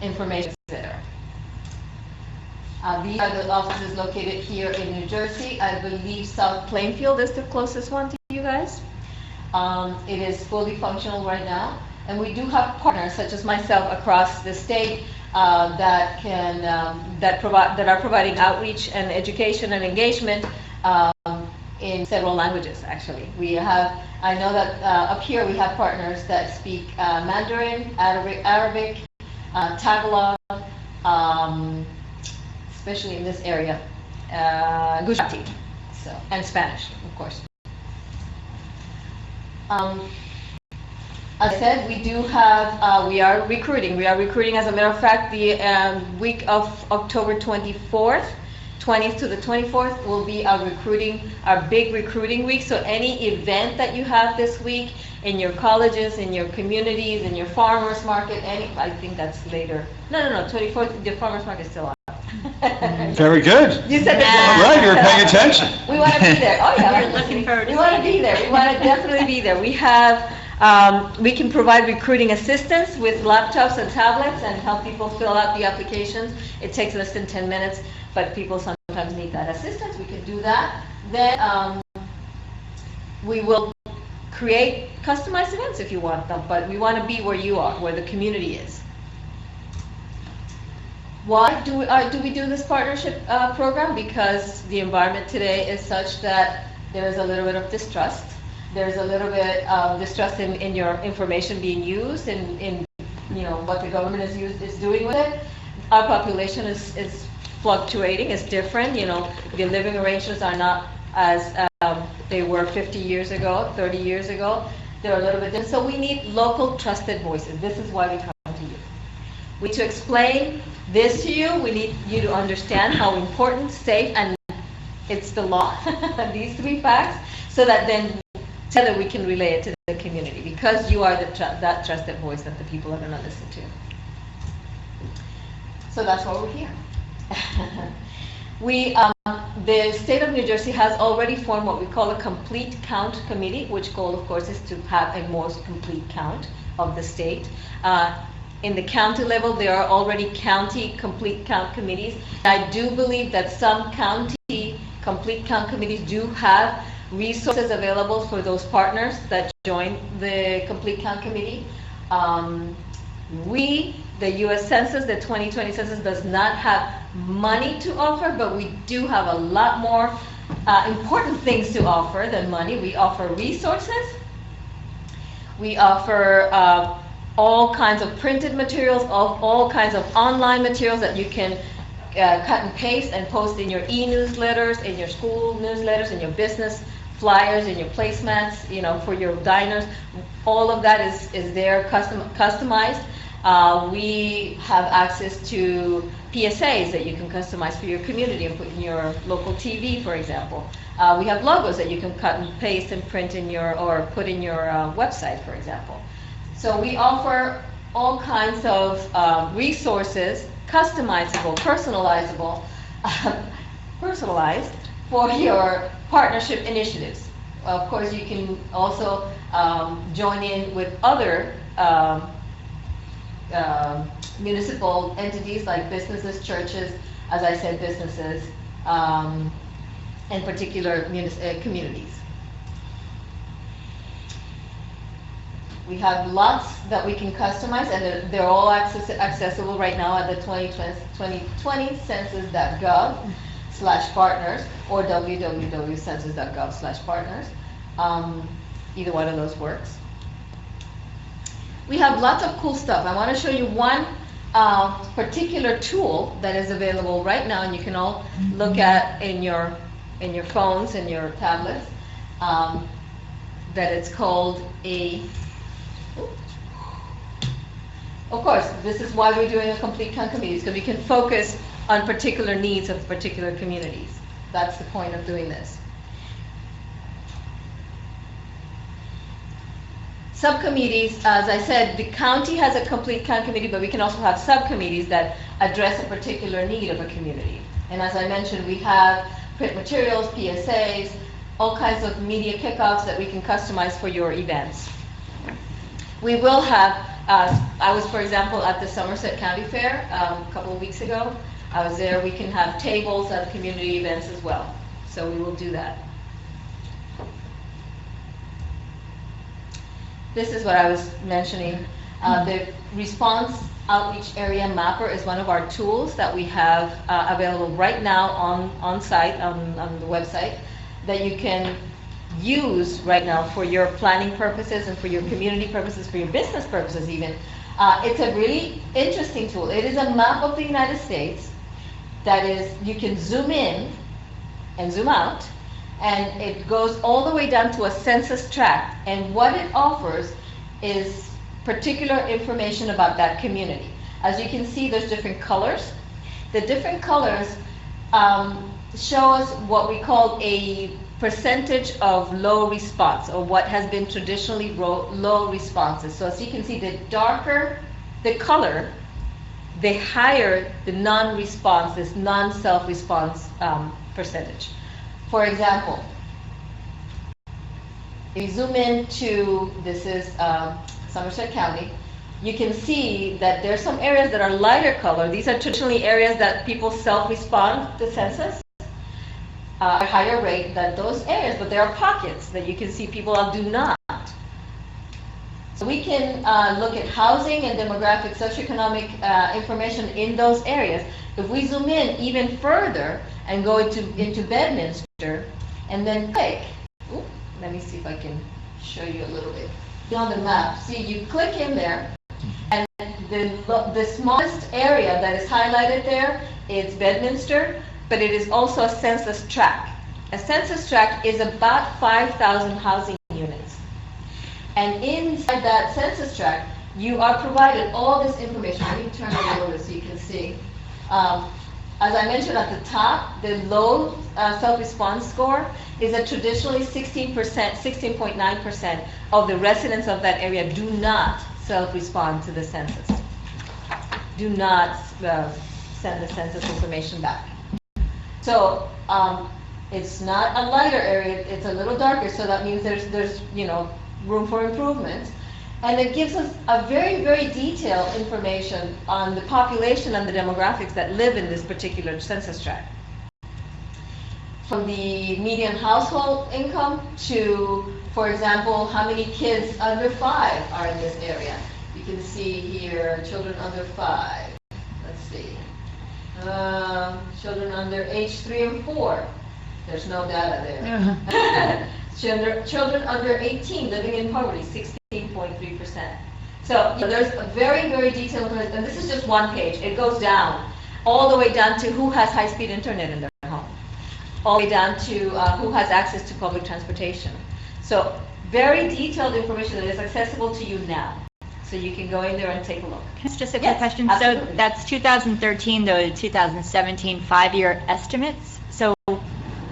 information there. These are the offices located here in New Jersey. I believe South Plainfield is the closest one to you guys. It is fully functional right now, and we do have partners such as myself across the state that are providing outreach and education and engagement in several languages. Actually, I know that up here we have partners that speak Mandarin, Arabic, Tagalog, especially in this area, Gujarati, and Spanish, of course. As I said, we are recruiting. We are recruiting, as a matter of fact, the week of October 20th to the 24th will be our big recruiting week. So any event that you have this week in your colleges, in your communities, in your farmers market, I think that's later. No, 24th, the farmers market is still on. Very good. You said that. Right, you're paying attention. We want to be there. Oh yeah, We're looking forward to we want to be there. We want to definitely be there. We can provide recruiting assistance with laptops and tablets and help people fill out the applications. It takes less than 10 minutes, but people sometimes need that assistance. We can do that. Then we will create customized events if you want them, but we want to be where you are, where the community is. Why do we do this partnership program? Because the environment today is such that there is a little bit of distrust. There's a little bit of distrust in your information being used and in what the government is doing with it. Our population is fluctuating, it's different. The living arrangements are not as they were 50 years ago, 30 years ago. They're a little bit different. So we need local trusted voices. This is why we come to you. We need to explain this to you. We need you to understand how important, safe, and it's the law, these three facts, so that then together we can relay it to the community, because you are that trusted voice that the people are going to listen to. So that's why we're here. The state of New Jersey has already formed what we call a complete count committee, which goal, of course, is to have a most complete count of the state. In the county level, there are already county complete count committees. I do believe that some county complete count committees do have resources available for those partners that join the complete count committee. The U.S. Census, the 2020 Census, does not have money to offer, but we do have a lot more important things to offer than money. We offer resources. We offer all kinds of printed materials, all kinds of online materials that you can cut and paste and post in your e-newsletters, in your school newsletters, in your business flyers, in your placemats, for your diners. All of that is there, customized. We have access to PSAs that you can customize for your community and put in your local TV, for example. We have logos that you can cut and paste and print or put in your website, for example. So we offer all kinds of resources, customizable, personalized for your partnership initiatives. Of course, you can also join in with other municipal entities like businesses, churches, as I said, businesses, and particular communities. We have lots that we can customize, and they're all accessible right now at the 2020 census.gov/partners or www.census.gov/partners. Either one of those works. We have lots of cool stuff. I want to show you one particular tool that is available right now, and you can all look at in your phones and your tablets. That it's called Of course, this is why we're doing a complete count committee, so we can focus on particular needs of particular communities. That's the point of doing this. Subcommittees, as I said, the county has a complete count committee, but we can also have subcommittees that address a particular need of a community. And as I mentioned, we have print materials, PSAs, all kinds of media kickoffs that we can customize for your events. We will have, I was, for example, at the Somerset County Fair a couple of weeks ago. I was there. We can have tables at community events as well. So we will do that. This is what I was mentioning. The Response Outreach Area Mapper is one of our tools that we have available right now on site, on the website, that you can use right now for your planning purposes and for your community purposes, for your business purposes even. It's a really interesting tool. It is a map of the United States that is, you can zoom in and zoom out, and it goes all the way down to a census tract. And what it offers is particular information about that community. As you can see, there's different colors. The different colors show us what we call a percentage of low response, or what has been traditionally low responses. So as you can see, the darker the color, the higher the non-response, this non-self-response percentage. For example, if you zoom into, this is Somerset County, you can see that there's some areas that are lighter color. These are traditionally areas that people self-respond to census at a higher rate than those areas, but there are pockets that you can see people do not. So we can look at housing and demographic, socioeconomic information in those areas. If we zoom in even further and go into Bedminster and then click, let me see if I can show you a little bit. On the map, see, you click in there, and the smallest area that is highlighted there is Bedminster, but it is also a census tract. A census tract is about 5,000 housing units. And inside that census tract, you are provided all this information. Let me turn it over so you can see. As I mentioned at the top, the low self-response score is that traditionally 16.9% of the residents of that area do not self-respond to the census. Do not send the census information back. So it's not a lighter area, it's a little darker, so that means there's room for improvement. And it gives us a very, very detailed information on the population and the demographics that live in this particular census tract. From the median household income to, for example, how many kids under 5 are in this area. You can see here, children under 5. Let's see. Children under age 3 and 4. There's no data there. Children under 18 living in poverty, 16.3%. So there's a very, very detailed, and this is just one page. It goes down, all the way down to who has high-speed internet in their home, all the way down to who has access to public transportation. So very detailed information that is accessible to you now. So you can go in there and take a look. It's just a quick Yes, question. absolutely. So that's 2013 to 2017 5-year estimates. So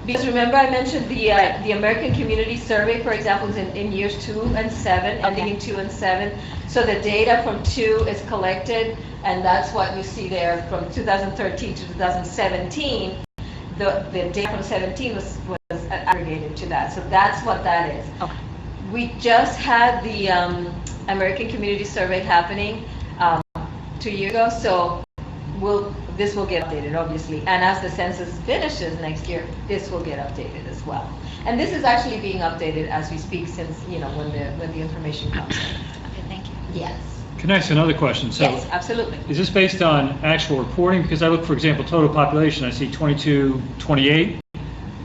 Because remember I mentioned the American Community Survey, for example, is in years 2 and 7, ending in 2 and 7. So the data from 2 is collected, and that's what you see there from 2013 to 2017. The data from 17 was aggregated to that. So that's what that is. Okay. We just had the American Community Survey happening 2 years ago, so this will get updated, obviously. And as the census finishes next year, this will get updated as well. And this is actually being updated as we speak, since when the information comes. okay, thank you. Yes. Can I ask another question? So, Yes, absolutely. is this based on actual reporting? Because I look, for example, total population, I see 2228.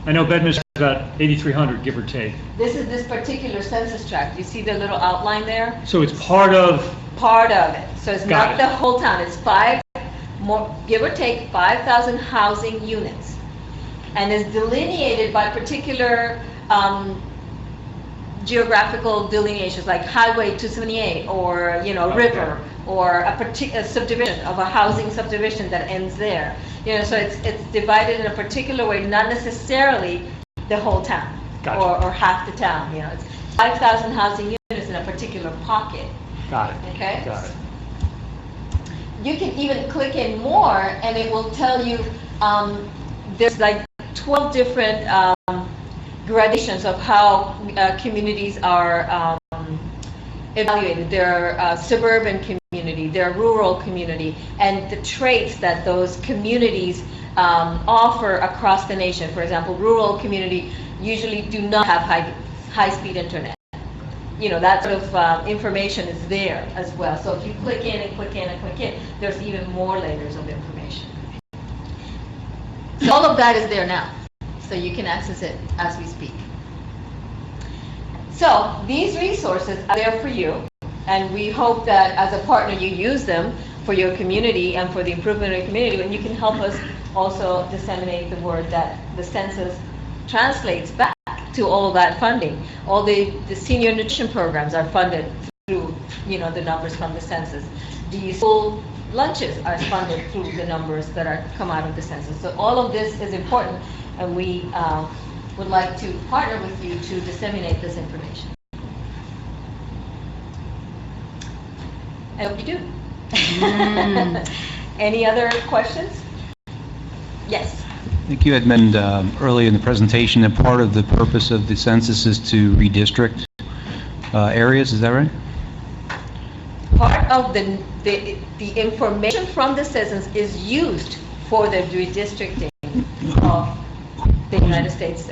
I know Bedminster is about 8,300, give or take. This is this particular census tract. You see the little outline there? So it's part of, Part of it. So it's Got not it. the whole town. It's give or take 5,000 housing units. And is delineated by particular geographical delineations, like Highway 278 or, river, or a subdivision of a housing subdivision that ends there. So it's divided in a particular way, not necessarily the whole town. Gotcha. or half the town. It's 5,000 housing units in a particular pocket. got it. Okay? Got it. You can even click in more, and it will tell you there's like 12 different gradations of how communities are evaluated. Their suburban community, their rural community, and the traits that those communities offer across the nation. For example, rural community usually do not have high-speed internet. That sort of information is there as well. So if you click in and click in and click in, there's even more layers of information. So all of that is there now. So you can access it as we speak. So these resources are there for you, and we hope that as a partner you use them for your community and for the improvement of your community, and you can help us also disseminate the word that the census translates back to all that funding. All the senior nutrition programs are funded through, the numbers from the census. The school lunches are funded through the numbers that come out of the census. So all of this is important, and we would like to partner with you to disseminate this information. I hope you do. Any other questions? Yes. I think you had mentioned earlier in the presentation that part of the purpose of the census is to redistrict areas, is that right? Part of the information from the census is used for the redistricting of the United States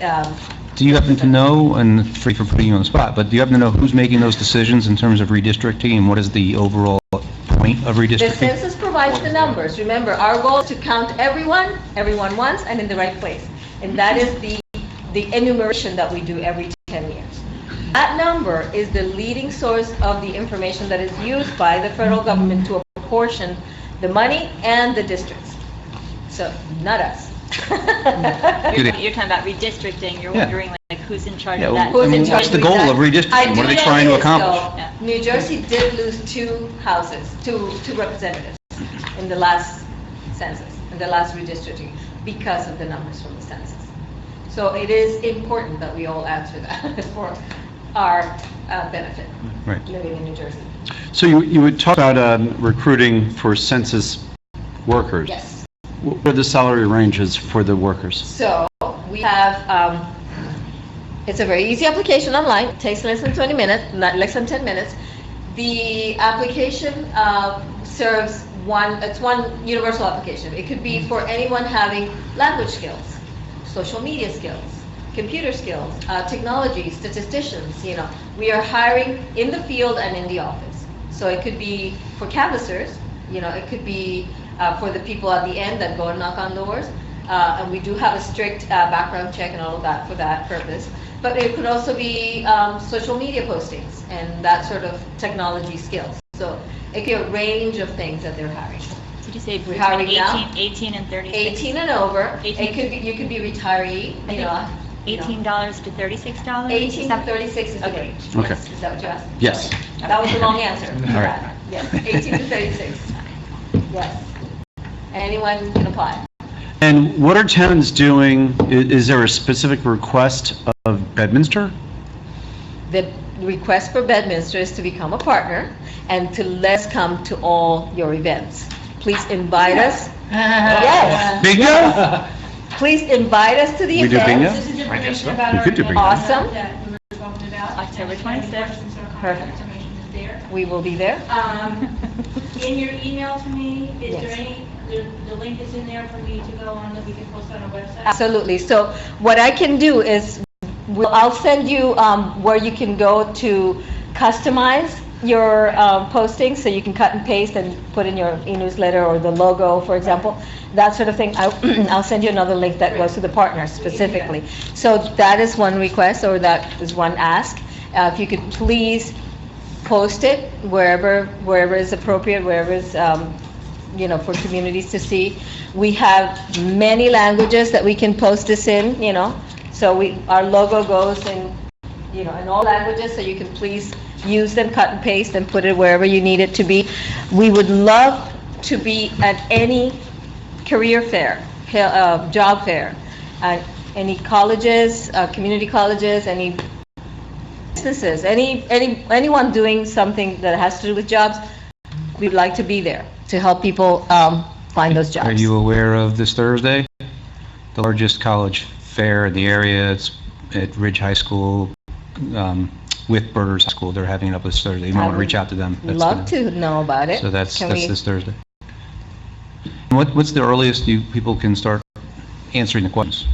Do you happen to know, and free for putting you on the spot, but do you happen to know who's making those decisions in terms of redistricting, and what is the overall point of The redistricting? census provides the numbers. Remember, our goal is to count everyone once, and in the right place. And that is the enumeration that we do every 10 years. That number is the leading source of the information that is used by the federal government to apportion the money and the districts. So, not us. You're talking about redistricting, you're Yeah. wondering like who's in charge Yeah, of that? Who's in and charge what's the of goal that? of redistricting? I What are do they trying to know this, accomplish? though. Yeah. New Jersey did lose two representatives in the last census, in the last redistricting, because of the numbers from the census. So it is important that we all answer that for our benefit, Right. living in New Jersey. So you would talk about recruiting for census workers. Yes. What are the salary ranges for the workers? So we have, it's a very easy application online. It takes less than 20 minutes, not less than 10 minutes. The application serves it's one universal application. It could be for anyone having language skills, social media skills, computer skills, technology, statisticians, We are hiring in the field and in the office. So it could be for canvassers, it could be for the people at the end that go and knock on doors. And we do have a strict background check and all of that for that purpose. But it could also be social media postings and that sort of technology skills. So it could be a range of things that they're hiring. Did you say We're hiring now. 18 and 36? 18 and over. 18. You could be retiree, $18 to $36? 18 to 36 is the Okay. range. Okay. Yes. Is that what you asked? Yes. That was the long answer. All right. Yes, 18 to 36. Yes. Anyone can apply. And what are towns doing? Is there a specific request of Bedminster? The request for Bedminster is to become a partner and to let us come to all your events. Please invite us. Yes. Bingo? Please invite us to the We do event. bingo? This is information about You our could do event bingo. Awesome. that we were talking about. October And if you have any 26th. questions or contact Perfect. information is there. We will be there. In your email to me, is there Yes. the link is in there for me to go on that we can post on our website? Absolutely. So what I can do is, I'll send you where you can go to customize your posting, so you can cut and paste and put in your e-newsletter or the logo, for example, that sort of thing. I'll send you another link that goes to the partners specifically. So that is one request, or that is one ask. If you could please post it wherever is appropriate, wherever is for communities to see. We have many languages that we can post this in, so our logo goes in, in all languages, so you can please use them, cut and paste, and put it wherever you need it to be. We would love to be at any career fair, job fair, any colleges, community colleges, any businesses, anyone doing something that has to do with jobs. We'd like to be there to help people find those jobs. Are you aware of this Thursday? The largest college fair in the area, it's at Ridge High School, with Birders High School. They're having it up this Thursday. You might want to reach out to them. That's Love gonna- to know about it. So that's Can we- this Thursday. What's the earliest people can start answering the questions?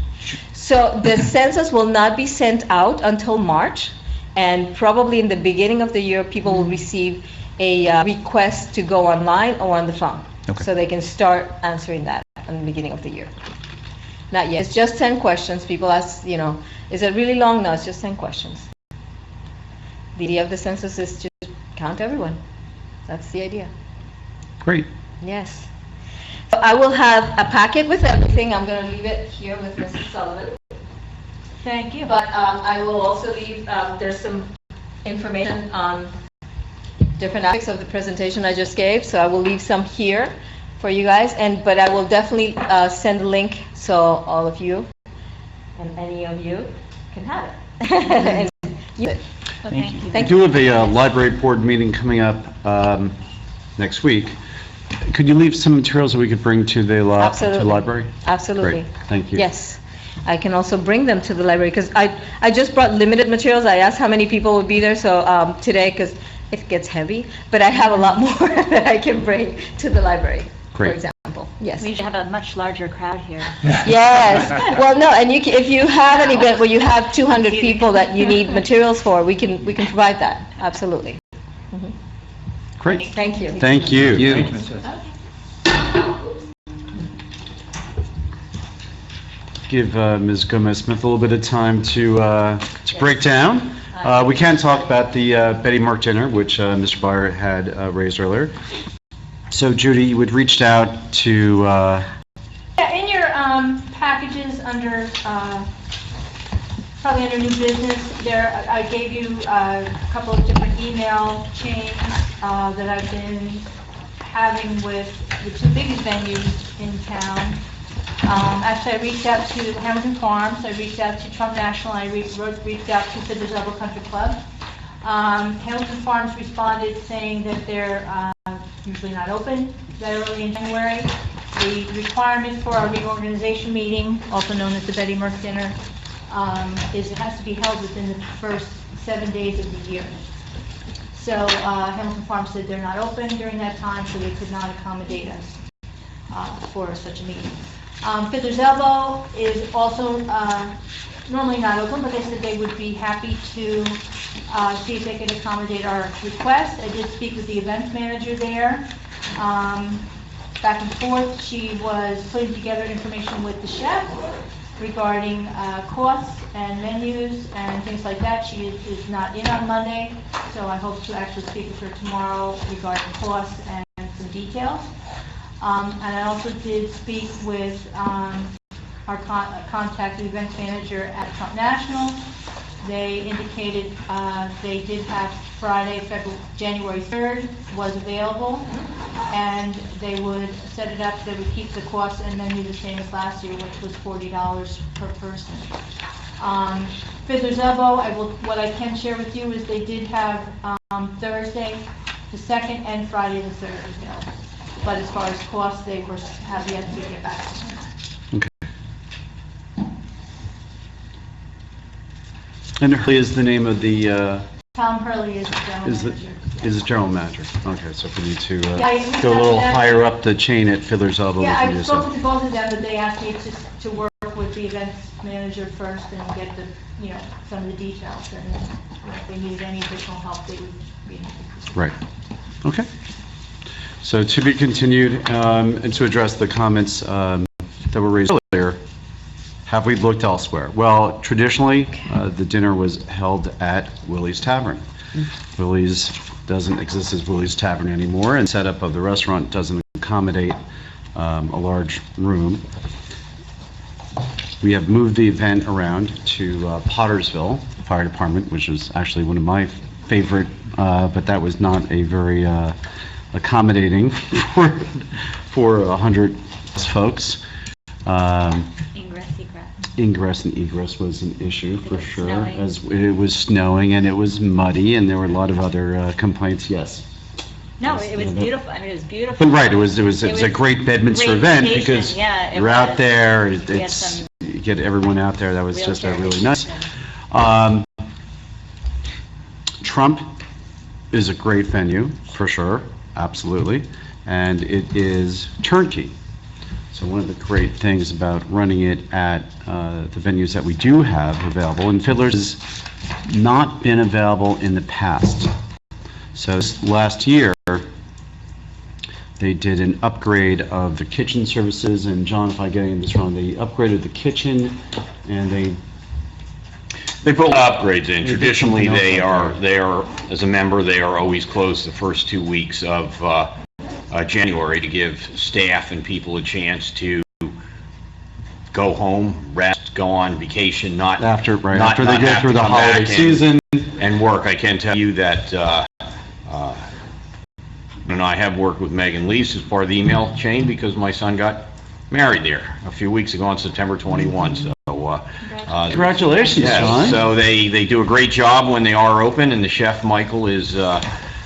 So the census will not be sent out until March, and probably in the beginning of the year, people will receive a request to go online or on the phone. Okay. So they can start answering that in the beginning of the year. Not yet. It's just 10 questions. People ask, is it really long? No, it's just 10 questions. The idea of the census is to count everyone. That's the idea. Great. Yes. So I will have a packet with everything. I'm going to leave it here with Mrs. Sullivan. Thank you. But I will also leave, there's some information on different aspects of the presentation I just gave, so I will leave some here for you guys, but I will definitely send a link so all of you and any of you can have it. And use it. Well, thank you. We Thank do you. have a library board meeting coming up next week. Could you leave some materials that we could bring to the Absolutely. library? Absolutely. Great, thank you. Yes. I can also bring them to the library, because I just brought limited materials. I asked how many people would be there, so today, because it gets heavy, but I have a lot more that I can bring to the library, for Great. example. Yes. We should have a much larger crowd here. Yes. Well, no, and if you have an event where you have 200 people that you need materials for, we can provide that, absolutely. Great. Thank you. Thank you. Thank you, Ms. Hess. Give Ms. Gomez-Smith a little bit of time to break down. We can talk about the Betty Mark dinner, which Mr. Byer had raised earlier. So Judy, you had reached out to... Yeah, in your packages under, probably under new business, there, I gave you a couple of different email chains that I've been having with the two biggest venues in town. Actually, I reached out to Hamilton Farms, I reached out to Trump National, I reached out to Fiddler's Elbow Country Club. Hamilton Farms responded saying that they're usually not open that early in January. The requirement for our reorganization meeting, also known as the Betty Merck Dinner, is it has to be held within the first 7 days of the year. So Hamilton Farms said they're not open during that time, so they could not accommodate us for such a meeting. Fiddler's Elbow is also normally not open, but they said they would be happy to see if they could accommodate our request. I did speak with the event manager there, back and forth. She was putting together information with the chef regarding costs and menus and things like that. She is not in on Monday, so I hope to actually speak with her tomorrow regarding costs and some details. And I also did speak with our contact, the event manager at Trump National. They indicated they did have Friday, January 3rd was available, and they would set it up, they would keep the cost and menu the same as last year, which was $40 per person. Fiddler's Elbow, what I can share with you is they did have Thursday the 2nd and Friday the 3rd available. But as far as costs, they have yet to get back to me. And Hurley is the name of the... Tom Hurley is the general manager. Is the general manager. Okay, so if we need to Yeah, go a little that's- higher up the chain at Fiddler's Elbow, we Yeah, can I do spoke so. to both of them, but they asked me to work with the events manager first and get some of the details. And if they needed any additional help, they would be happy to. Right. Okay. So to be continued, and to address the comments that were raised earlier, have we looked elsewhere? Well, traditionally, the dinner was held at Willie's Tavern. Willie's doesn't exist as Willie's Tavern anymore, and setup of the restaurant doesn't accommodate a large room. We have moved the event around to Pottersville Fire Department, which was actually one of my favorite, but that was not a very accommodating for 100 folks. Ingress and egress was an issue for sure, snowing. as it was snowing and it was muddy, and there were a lot of other complaints. Yes. No, it was beautiful. I mean, it was beautiful. But right, it was a great Bedminster great event location, because yeah, it you're out was. there. We had It's some you get everyone out there. That was just a really nice. Trump is a great venue for sure, absolutely, and it is turnkey. So one of the great things about running it at the venues that we do have available, and Fiddler's has not been available in the past. So last year, they did an upgrade of the kitchen services, and John, if I'm getting this wrong, they upgraded the kitchen, and they put upgrades in. They did Traditionally, something they else are, as a member, they are always closed the first 2 weeks of January to give staff and people a chance to go home, rest, go on vacation, not after they not go have through to the come holiday back season. and work. I can tell you that and I have worked with Megan Lease as part of the email chain because my son got married there a few weeks ago on September 21. So Congratulations, yes, John. so they do a great job when they are open, and the chef Michael is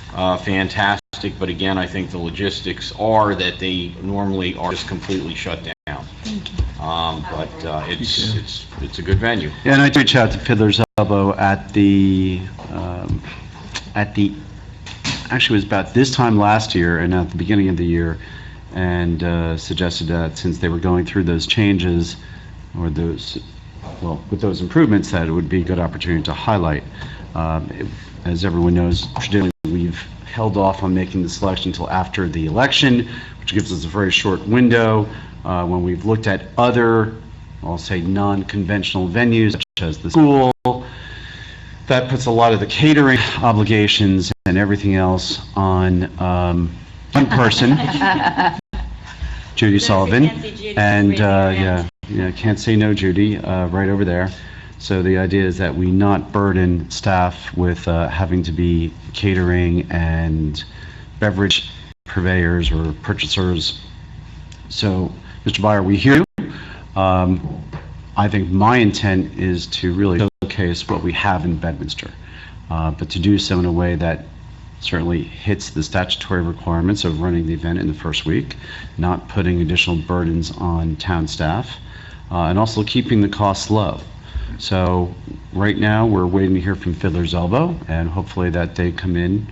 fantastic. But again, I think the logistics are that they normally are just completely shut down. But it's a good venue. Yeah, and I did reach out to Fiddler's Elbow at the actually it was about this time last year and at the beginning of the year, and suggested that since they were going through those changes, or those, well, with those improvements, that it would be a good opportunity to highlight. As everyone knows, traditionally we've held off on making the selection until after the election, which gives us a very short window. When we've looked at other, I'll say, non-conventional venues, such as the school, that puts a lot of the catering obligations and everything else on one person, Judy Sullivan. And yeah, can't say no, Judy, right over there. So the idea is that we not burden staff with having to be catering and beverage purveyors or purchasers. So, Mr. Byer, we hear you. I think my intent is to really showcase what we have in Bedminster, but to do so in a way that certainly hits the statutory requirements of running the event in the first week, not putting additional burdens on town staff, and also keeping the costs low. So right now we're waiting to hear from Fiddler's Elbow, and hopefully that they come in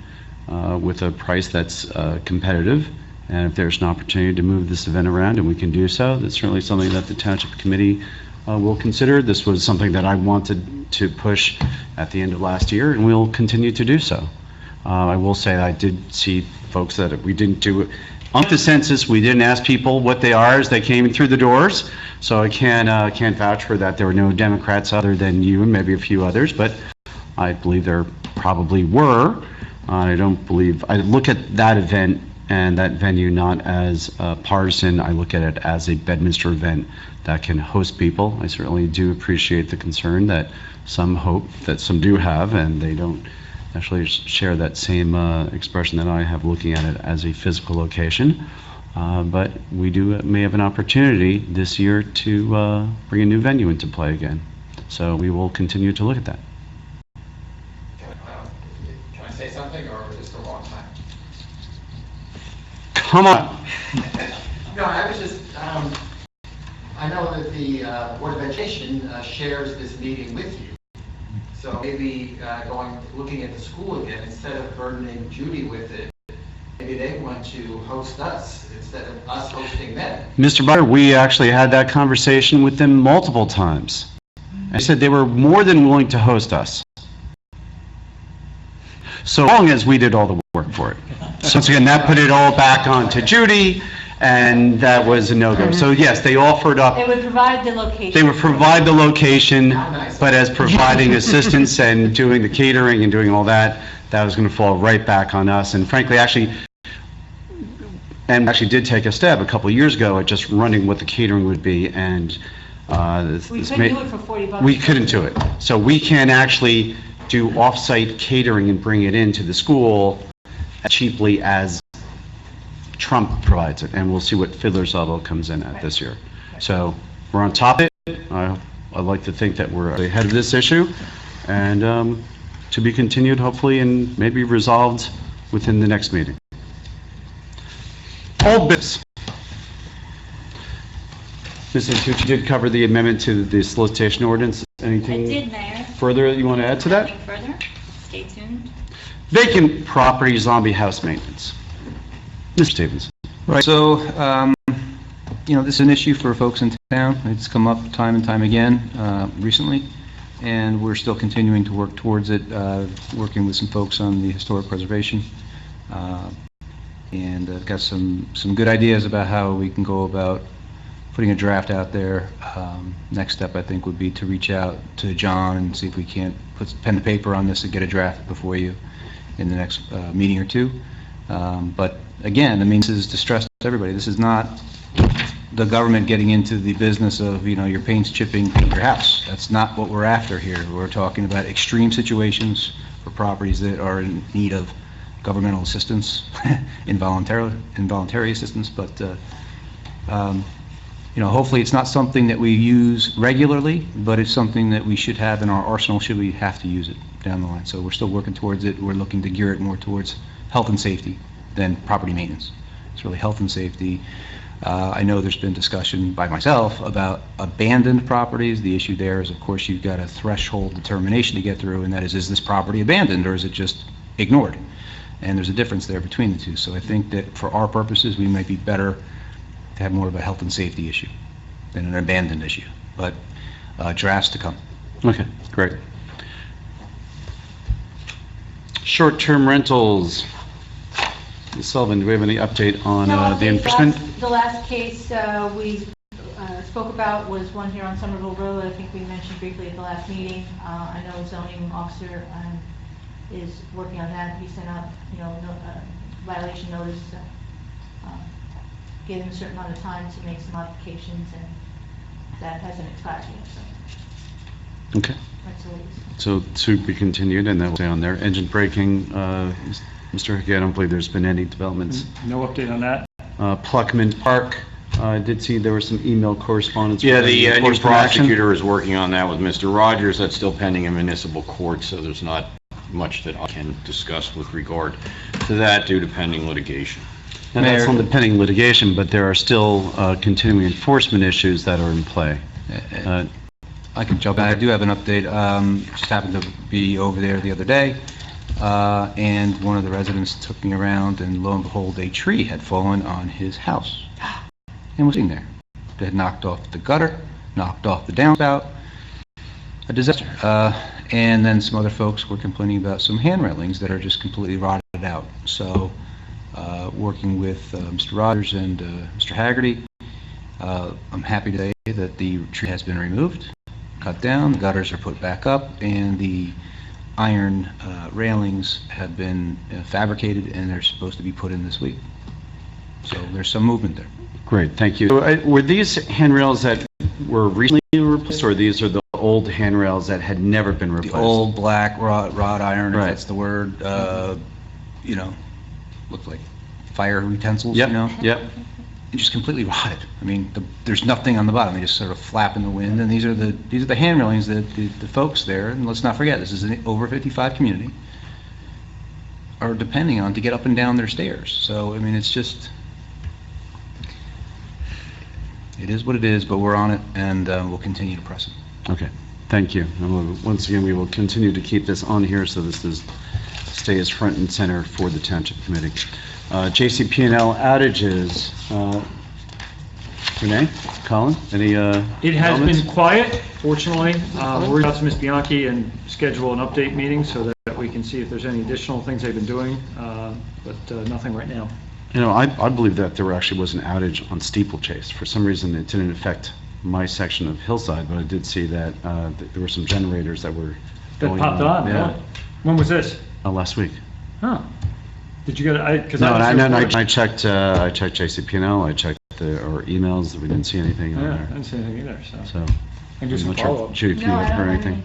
with a price that's competitive. And if there's an opportunity to move this event around and we can do so, that's certainly something that the Township Committee will consider. This was something that I wanted to push at the end of last year, and we'll continue to do so. I will say that I did see folks that we didn't do on the census. We didn't ask people what they are as they came through the doors, so I can't vouch for that. There were no Democrats other than you and maybe a few others, but I believe there probably were. I look at that event and that venue not as partisan. I look at it as a Bedminster event that can host people. I certainly do appreciate the concern that some hope that some do have, and they don't actually share that same expression that I have, looking at it as a physical location. But we may have an opportunity this year to bring a new venue into play again. So we will continue to look at that. Can I say something, or is this the wrong time? Come on. No, I was just, I know that the Board of Education shares this meeting with you. So maybe looking at the school again, instead of burdening Judy with it, maybe they want to host us instead of us hosting them. Mr. Byer, we actually had that conversation with them multiple times. I said they were more than willing to host us, so long as we did all the work for it. So once again, that put it all back onto Judy, and that was a no-go. So yes, they offered up. They would provide the location. They would provide the location, but as providing assistance and doing the catering and doing all that, that was going to fall right back on us. And frankly, actually did take a stab a couple of years ago at just running what the catering would be, and We couldn't do it for $40. we couldn't do it. So we can actually do off-site catering and bring it into the school as cheaply as Trump provides it, and we'll see what Fiddler's Elbow comes in at this year. So we're on top of it. I'd like to think that we're ahead of this issue, and to be continued hopefully and maybe resolved within the next meeting. Old business. Mrs. Tucci did cover the amendment to the solicitation ordinance. Anything I did, Mayor. further that you want to add to that? Nothing further. Stay tuned. Vacant property zombie house maintenance. Mr. Stevens. Right, so, this is an issue for folks in town. It's come up time and time again recently, and we're still continuing to work towards it, working with some folks on the historic preservation, and got some good ideas about how we can go about putting a draft out there. Next step, I think, would be to reach out to John and see if we can't put pen to paper on this and get a draft before you in the next meeting or two. But again, this is to stress to everybody, this is not the government getting into the business of, your paint's chipping your house. That's not what we're after here. We're talking about extreme situations for properties that are in need of governmental assistance, involuntary assistance, but hopefully it's not something that we use regularly, but it's something that we should have in our arsenal should we have to use it down the line. So we're still working towards it. We're looking to gear it more towards health and safety than property maintenance. It's really health and safety. I know there's been discussion by myself about abandoned properties. The issue there is, of course, you've got a threshold determination to get through, and that is this property abandoned or is it just ignored? And there's a difference there between the two. So I think that for our purposes, we might be better to have more of a health and safety issue than an abandoned issue. But drafts to come. Okay, great. Short-term rentals. Ms. Sullivan, do we have any update on the enforcement? The last case we spoke about was one here on Somerville Road. I think we mentioned briefly at the last meeting. I know zoning officer is working on that. He sent out, violation notice, gave him a certain amount of time to make some modifications, and that hasn't expired yet, so Okay, that's all it is. so to be continued, and that will stay on there. Engine braking, Mr. Hickey, I don't believe there's been any developments. No update on that. Pluckman Park, I did see there was some email correspondence. Yeah, regarding the new enforcement action. prosecutor is working on that with Mr. Rogers. That's still pending in municipal court, so there's not much that I can discuss with regard to that due to pending litigation. And that's Mayor- on the pending litigation, but there are still continuing enforcement issues that are in play. I can jump in. I do have an update. Just happened to be over there the other day, and one of the residents took me around, and lo and behold, a tree had fallen on his house and was sitting there. They had knocked off the gutter, knocked off the downspout. A disaster. And then some other folks were complaining about some hand railings that are just completely rotted out. So, working with Mr. Rogers and Mr. Haggerty, I'm happy to say that the tree has been removed, cut down, the gutters are put back up, and the iron railings have been fabricated, and they're supposed to be put in this week. So there's some movement there. Great, thank you. So, were these handrails that were recently replaced, or these are the old handrails that had never been The replaced? old black wrought iron, if Right. that's the word, looked like fire utensils, Yep, you know? yep. And just completely rotted. I mean, there's nothing on the bottom. They just sort of flap in the wind. And these are the hand railings that the folks there, and let's not forget, this is an over 55 community, are depending on to get up and down their stairs. So, I mean, it's just, it is what it is, but we're on it, and we'll continue to press it. Okay, thank you. Once again, we will continue to keep this on here so stays front and center for the Township Committee. JCP&L outages. Renee, Colin, any It has comments? been quiet, fortunately. We're going to Ms. Bianchi and schedule an update meeting so that we can see if there's any additional things they've been doing, but nothing right now. I believe that there actually was an outage on Steeplechase. For some reason, it didn't affect my section of Hillside, but I did see that there were some generators that were That going popped on, Yeah, really? When was this? last week. Huh. Did you get it? Because No, I I checked JCP&L, I checked our emails, we didn't see anything on Yeah, I there. didn't see anything either, so. So, I can do I'm some not sure, follow-up. Judy, if you No, I heard don't have anything.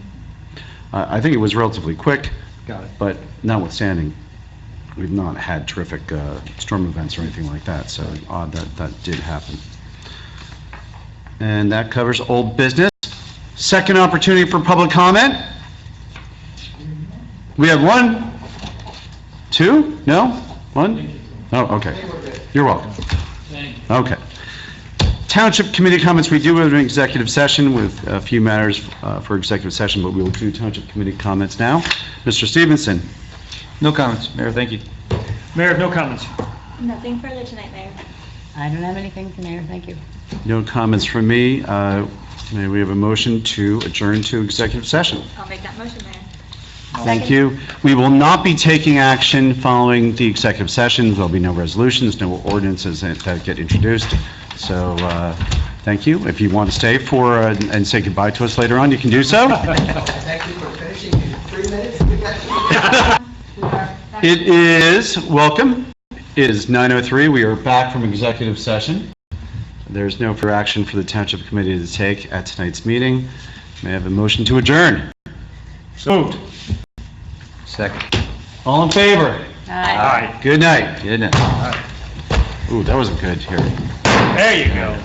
I think it was relatively quick, Got it. but notwithstanding, we've not had terrific storm events or anything like that, so odd that did happen. And that covers old business. Second opportunity for public comment. We have one, two, no, one? Oh, okay. You're welcome. Okay. Township Committee comments, we do have an executive session with a few matters for executive session, but we will do Township Committee comments now. Mr. Stevenson. No comments, Mayor, thank you. Mayor, no comments. Nothing further tonight, Mayor. I don't have anything, Mayor, thank you. No comments from me. May we have a motion to adjourn to executive session? I'll make that motion, Mayor. Thank you. We will not be taking action following the executive session. There'll be no resolutions, no ordinances that get introduced. So, thank you. If you want to stay for and say goodbye to us later on, you can do so. Thank you for finishing in 3 minutes. It is, welcome. It is 9:03. We are back from executive session. There's no further action for the Township Committee to take at tonight's meeting. May I have a motion to adjourn? So moved. Second. All in favor? Aye. Good night. Good night. Ooh, that wasn't good here. There you go.